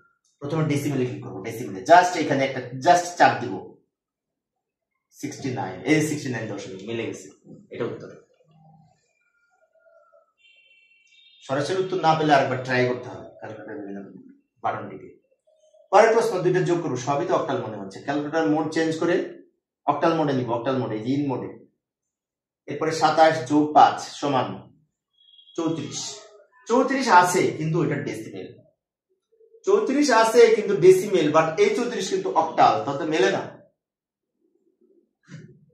প্রথমে ডেসিমেলে ক্লিক করবো, ডেসিমেলে জাস্ট এখানে একটা জাস্ট চাপ দিব, 69, এই 69 দশমিক মিলে গেছে, এটা উত্তর। সরাসরি উত্তর না পেলে আরেকবার ট্রাই করতে হবে, ক্যালকুলেটর বিভিন্ন বাটন টিপে। পরের প্রশ্ন, দুইটা যোগ করবো, সবই তো অক্টাল মনে হচ্ছে, ক্যালকুলেটর মোড চেঞ্জ করে অক্টাল মোডে নিব, অক্টাল মোডে, ইন মোডে, এরপরে 27 যোগ 5 সমান 34, 34 আছে কিন্তু এটা ডেসিমেল, 34 আছে কিন্তু ডেসিমেল, বাট এই 34 কিন্তু অক্টাল, তাতে মেলে না।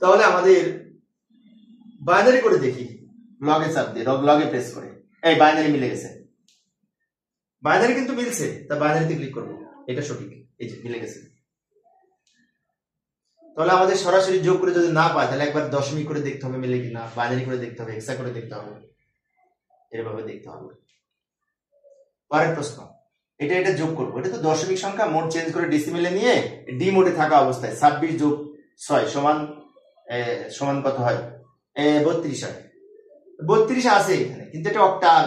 তাহলে আমাদের বাইনারি করে দেখি, লগে চাপ দিয়ে, লগে প্রেস করে, এই বাইনারি মিলে গেছে, বাইনারি কিন্তু মিলছে, তা বাইনারিতে ক্লিক করবো, এটা সঠিক, এই যে মিলে গেছে। তাহলে আমাদের সরাসরি যোগ করে যদি না পায় তাহলে একবার দশমিক করে দেখতে হবে মিলে কিনা, বাইনারি করে দেখতে হবে, হেক্সা করে দেখতে হবে, এভাবে দেখতে হবে। পরের প্রশ্ন, এটা যোগ করবো, এটা তো দশমিক সংখ্যা, মোড চেঞ্জ করে ডেসিমেলে নিয়ে ডি মোডে থাকা অবস্থায় 26 যোগ 6 সমান কত হয়? 32 হয়। 32 আছে এখানে, কিন্তু এটা অক্টাল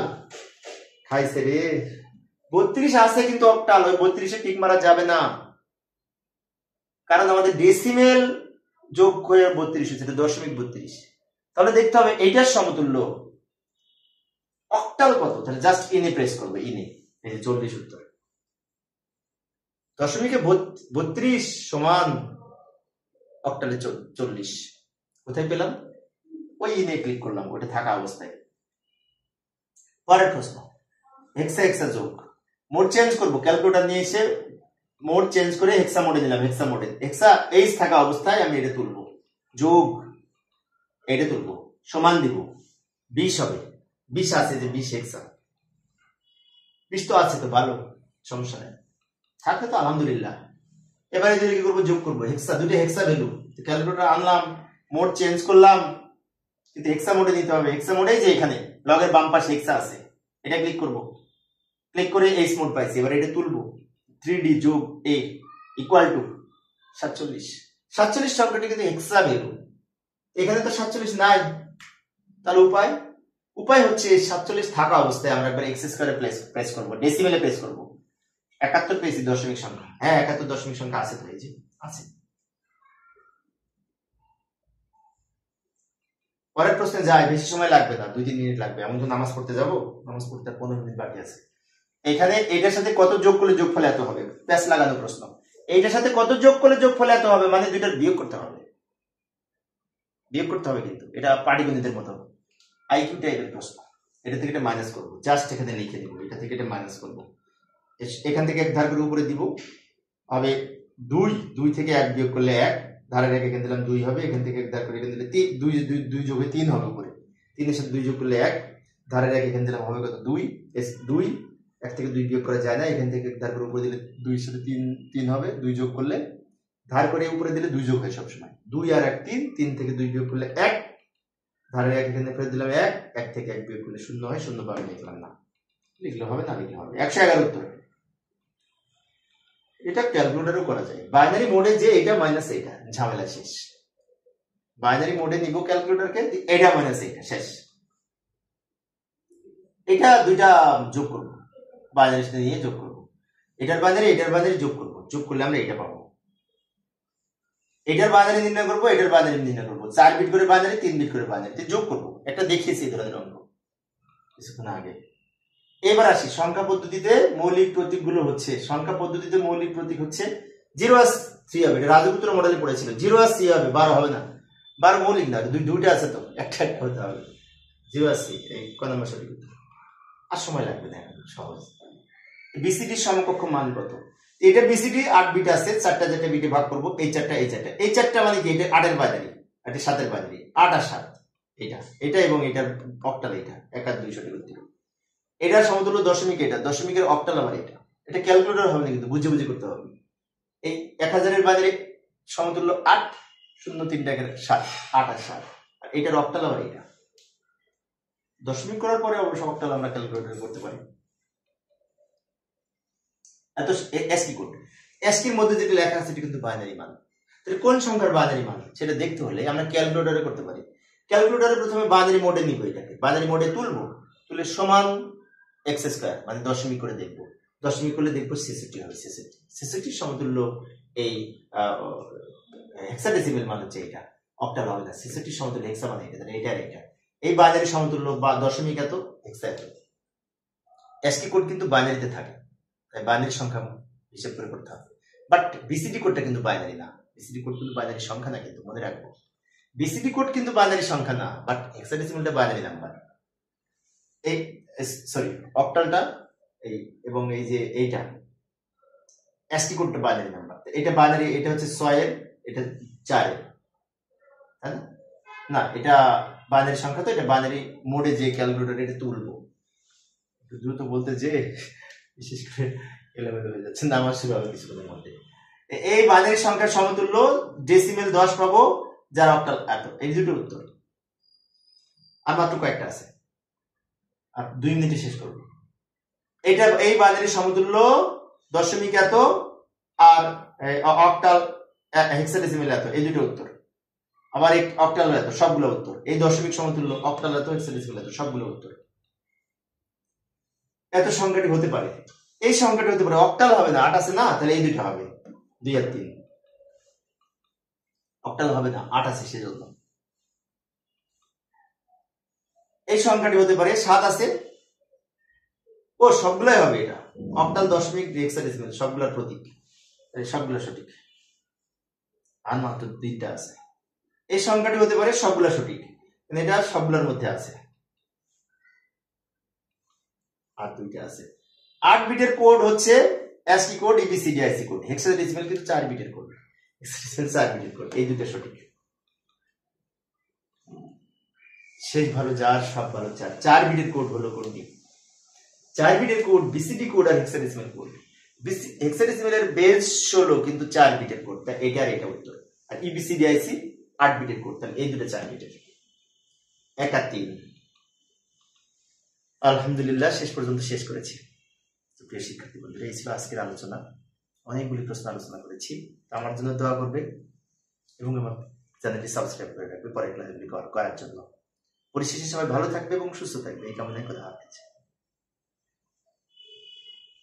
খাইছে রে। 32 আছে কিন্তু অক্টাল, ওই 32-এ টিক মারা যাবে না, কারণ আমাদের ডেসিমেল যোগ হয়ে 32 হচ্ছে, দশমিক 32। তাহলে দেখতে হবে এইটার সমতুল্য অক্টাল কত, তাহলে জাস্ট ইনে প্রেস করবে, ইনে, এই যে 40 উত্তর। দশমিকে 32 সমান অক্টালে 40, কোথায় পেলাম? ওই ইনে ক্লিক করলাম, ওটা থাকা অবস্থায়। পরের প্রশ্ন, হেক্সা যোগ, মোড চেঞ্জ করবো, ক্যালকুলেটর নিয়ে এসে মোড চেঞ্জ করে হেক্সা মোডে দিলাম, হেক্সা মোডে হেক্সা এইচ থাকা অবস্থায় আমি এটা তুলবো, যোগ এটা তুলবো, সমান দিব, 20 হবে। 20 আছে, যে 20 হেক্সা, 20 তো আছে, তো ভালো, সমস্যা নেই, থাকলে তো আলহামদুলিল্লাহ। এবারে যদি কি করবো, যোগ করবো, হেক্সা, দুটো হেক্সা ভ্যালু, ক্যালকুলেটর আনলাম, মোড চেঞ্জ করলাম, কিন্তু হেক্সা মোডে নিতে হবে। হেক্সা মোডেই যে এখানে লগের বাম পাশে হেক্সা আছে, এটা ক্লিক করব, ক্লিক করে এইচ মোড পাইছি। এবার এটা তুলবো, 3d যোগ a ইকুয়াল টু 47। 47 সংখ্যাটি কিন্তু হেক্সা ভ্যালু, এখানে তো 47 নাই, তাহলে উপায় হচ্ছে 47 থাকা অবস্থায় আমরা একবার এক্স স্কয়ারে প্রেস করব, ডেসিমেলে প্রেস করব। 71 পেয়েছি দশমিক সংখ্যা, হ্যাঁ 71 দশমিক সংখ্যা আছে, তো এই যে আছে। পরের প্রশ্নে যাই, বেশি সময় লাগবে না, 2-3 মিনিট লাগবে, এমন তো নামাজ পড়তে যাবো, নামাজ পড়তে 15 মিনিট বাকি আছে। এখানে এটার সাথে কত যোগ করলে যোগফল এত হবে, প্যাচ লাগানো প্রশ্ন। এইটার সাথে কত যোগ করলে যোগফল এত হবে, মানে দুইটার বিয়োগ করতে হবে, কিন্তু এটা পাটিগণিতের মতো আইকিউ টাইপের প্রশ্ন। এটা থেকে এটা মাইনাস করবো, জাস্ট এখানে লিখে দিব, এটা থেকে এটা মাইনাস করবো, এখান থেকে এক ধার করে উপরে দিব, হবে 2 থেকে 1 বিয়োগ করলে 1, ধারে রেখে এখানে দিলাম 2 হবে, এখান থেকে এক ধার করে এখানে দিলে 2 যোগে 3 হবে, উপরে 3 এর সাথে 2 যোগ করলে 1, ধারে রেখে এখানে দিলাম, হবে কত 2, 1 থেকে 2 বিয়োগ করা যায় না, এখান থেকে ধার করে উপরে দিলে 2 এর সাথে 3 হবে, 2 যোগ করলে, ধার করে উপরে দিলে 2 যোগ হয় সবসময়, 2 আর 1 3 থেকে 2 বিয়োগ করলে 1, ধারে রেখে এখানে ফেরত দিলাম 1 থেকে 1 বিয়োগ করলে 0 হয়, 0 পাবে লিখলাম না, লিখলে হবে না, লিখলে হবে। 111 উত্তর। এটা ক্যালকুলেটরও করা যায়, বাইনারি মোডে যে এটা মাইনাস এটা, ঝামেলা শেষ। বাইনারি মোডে নিব ক্যালকুলেটরকে, এটা মাইনাস এটা, শেষ। এটা দুইটা যোগ করব, বাইনারির সাথে নিয়ে যোগ করব, এটার বাইনারি যোগ করব, যোগ করলে আমরা এটা পাবো। এটার বাইনারি নির্ণয় করব, এটার বাইনারি নির্ণয় করব, 4 বিট করে বাইনারি, 3 বিট করে বাইনারি যোগ করব। একটা দেখিয়েছি এই ধরনের অঙ্ক কিছুক্ষণ আগে। এবার আসি সংখ্যা পদ্ধতিতে মৌলিক প্রতীকগুলো হচ্ছে, সংখ্যা পদ্ধতিতে মৌলিক প্রতীক হচ্ছে 0 আর 3 হবে, এটা রাজপুত্র মডেলে পড়েছিল, 0 আর 3 হবে, 12 হবে না, 12 মৌলিক না, দুইটা আছে তো, একটা হতে হবে, 0 আর 3, এই ক নম্বর সঠিক উত্তর। আর সময় লাগবে না, সহজ। বিসিডির সমকক্ষ মান কত? এটা বিসিডি 8 বিট আছে, 4টা বিটে ভাগ করব, এই 4টা মানে কি, এটা 8 এর বাইনারি, এটা 7 এর বাইনারি, 8 আর 7, এটা এবং এটার অক্টাল, এটা 1 আর 2 সঠিক উত্তর। এটার সমতুল্য দশমিক, এটা দশমিকের অক্টাল আবার এটা ক্যালকুলেটর হবে না, কিন্তু বুঝে করতে হবে। এই 1000 এর বাইনারি সমতুল্য 8, 0 3 টাকার 7, 8 আর 7, আর এটার অক্টাল আবার এটা। দশমিক করার পরে অবশ্য অক্টাল আমরা ক্যালকুলেটর করতে পারি। এত এসকি কোড, এসকির মধ্যে যেটা লেখা আছে সেটা কিন্তু বাইনারি মান। তাহলে কোন সংখ্যার বাইনারি মান সেটা দেখতে হলে আমরা ক্যালকুলেটরে করতে পারি। ক্যালকুলেটরে প্রথমে বাইনারি মোডে নিব, এটাকে বাইনারি মোডে তুলে সমান এক্স স্কয়ার, মানে দশমিক করে দেখবো, দশমিক করলে দেখবো 66 হবে, 66 সমতুল্য এই হেক্সাডেসিমেল মান হচ্ছে এটা, অক্টাল হবে না, 66 সমতুল্য হেক্সা মানে এটা, এটা আর এটা, এই বাইনারি সমতুল্য বা দশমিক এত, হেক্সা এত। এসকি কোড কিন্তু বাইনারিতে থাকে, তাই বাইনারি সংখ্যা হিসাব করে করতে হবে। বাট বিসিডি কোডটা কিন্তু বাইনারি না, বিসিডি কোড কিন্তু বাইনারি সংখ্যা না, কিন্তু মনে রাখবো বিসিডি কোড কিন্তু বাইনারি সংখ্যা না, বাট হেক্সাডেসিমেলটা বাইনারি নাম্বার। এই সরি অক্টালটা এই এবং এই যে এইটা এসকি কোডটা বাইনারি নাম্বার, এটা বাইনারি, এটা হচ্ছে 6 এর, এটা 4 এর, তাই না, এটা বাইনারি সংখ্যা, তো এটা বাইনারি মোডে যে ক্যালকুলেটর এটা তুলবো, একটু দ্রুত বলতে যে বিশেষ করে এলোমেলো হয়ে যাচ্ছে, নামাজ শুরু হবে কিছুক্ষণের মধ্যে। এই বাইনারি সংখ্যার সমতুল্য ডেসিমেল 10 পাবো, যার অক্টাল এত। এই দুটো উত্তর, আর মাত্র কয়েকটা আছে, আর 2 মিনিটে শেষ করবো। এটা এই বাইনারি সমতুল্য দশমিক এত আর অক্টাল হেক্সাডেসিমেল এত, এই দুটো উত্তর। আবার এই অক্টাল এত, সবগুলো উত্তর। এই দশমিক সমতুল্য অক্টাল এত, হেক্সাডেসিমেল এত, সবগুলো উত্তর। এত সংখ্যাটি হতে পারে, এই সংখ্যাটি হতে পারে, অক্টাল হবে না, 8 আছে না, তাহলে এই দুটো হবে, 2 আর 3। অক্টাল হবে না, 8 আছে সেজন্য। এই সংখ্যাটি হতে পারে 7 আছে, ও সবগুলাই হবে, এটা অক্টাল দশমিক হেক্সাডেসিমেল সবগুলোর প্রতীক, সবগুলো সঠিক। আর মাত্র 2টা আছে। এই সংখ্যাটি হতে পারে সবগুলা সঠিক, এটা সবগুলোর মধ্যে আছে, আর 2টা আছে। 8 বিটের কোড হচ্ছে ASCII code, ABCDIC code. Hexadecimal কিন্তু 4 বিটের কোড, হেক্সাডেসিমেল 4 বিটের কোড, এই দুটো সঠিক। শেষ ভালো যার, সব ভালো যার। 4 বিটের কোড হলো কোনটি? 4 বিটের কোড BCD কোড আর হেক্সাডেসিমেল কোড। হেক্সাডেসিমেলের বেস 16 কিন্তু 4 বিটের কোড, তাই এটা আর এটা উত্তর। আর EBCDIC 8 বিটের কোড, তাহলে এই দুটো 4 বিটের। 1 আর 3। আলহামদুলিল্লাহ শেষ পর্যন্ত শেষ করেছি। প্রিয় শিক্ষার্থী বন্ধুরা, এই ছিল আজকের আলোচনা। অনেকগুলি প্রশ্ন আলোচনা করেছি, আমার জন্য দোয়া করবে এবং আমার চ্যানেলটি সাবস্ক্রাইব করে রাখবে পরের ক্লাসগুলি করার জন্য। পরিশেষে সবাই ভালো থাকবে এবং সুস্থ থাকবে, এই কামনায় খোদা হাফেজ।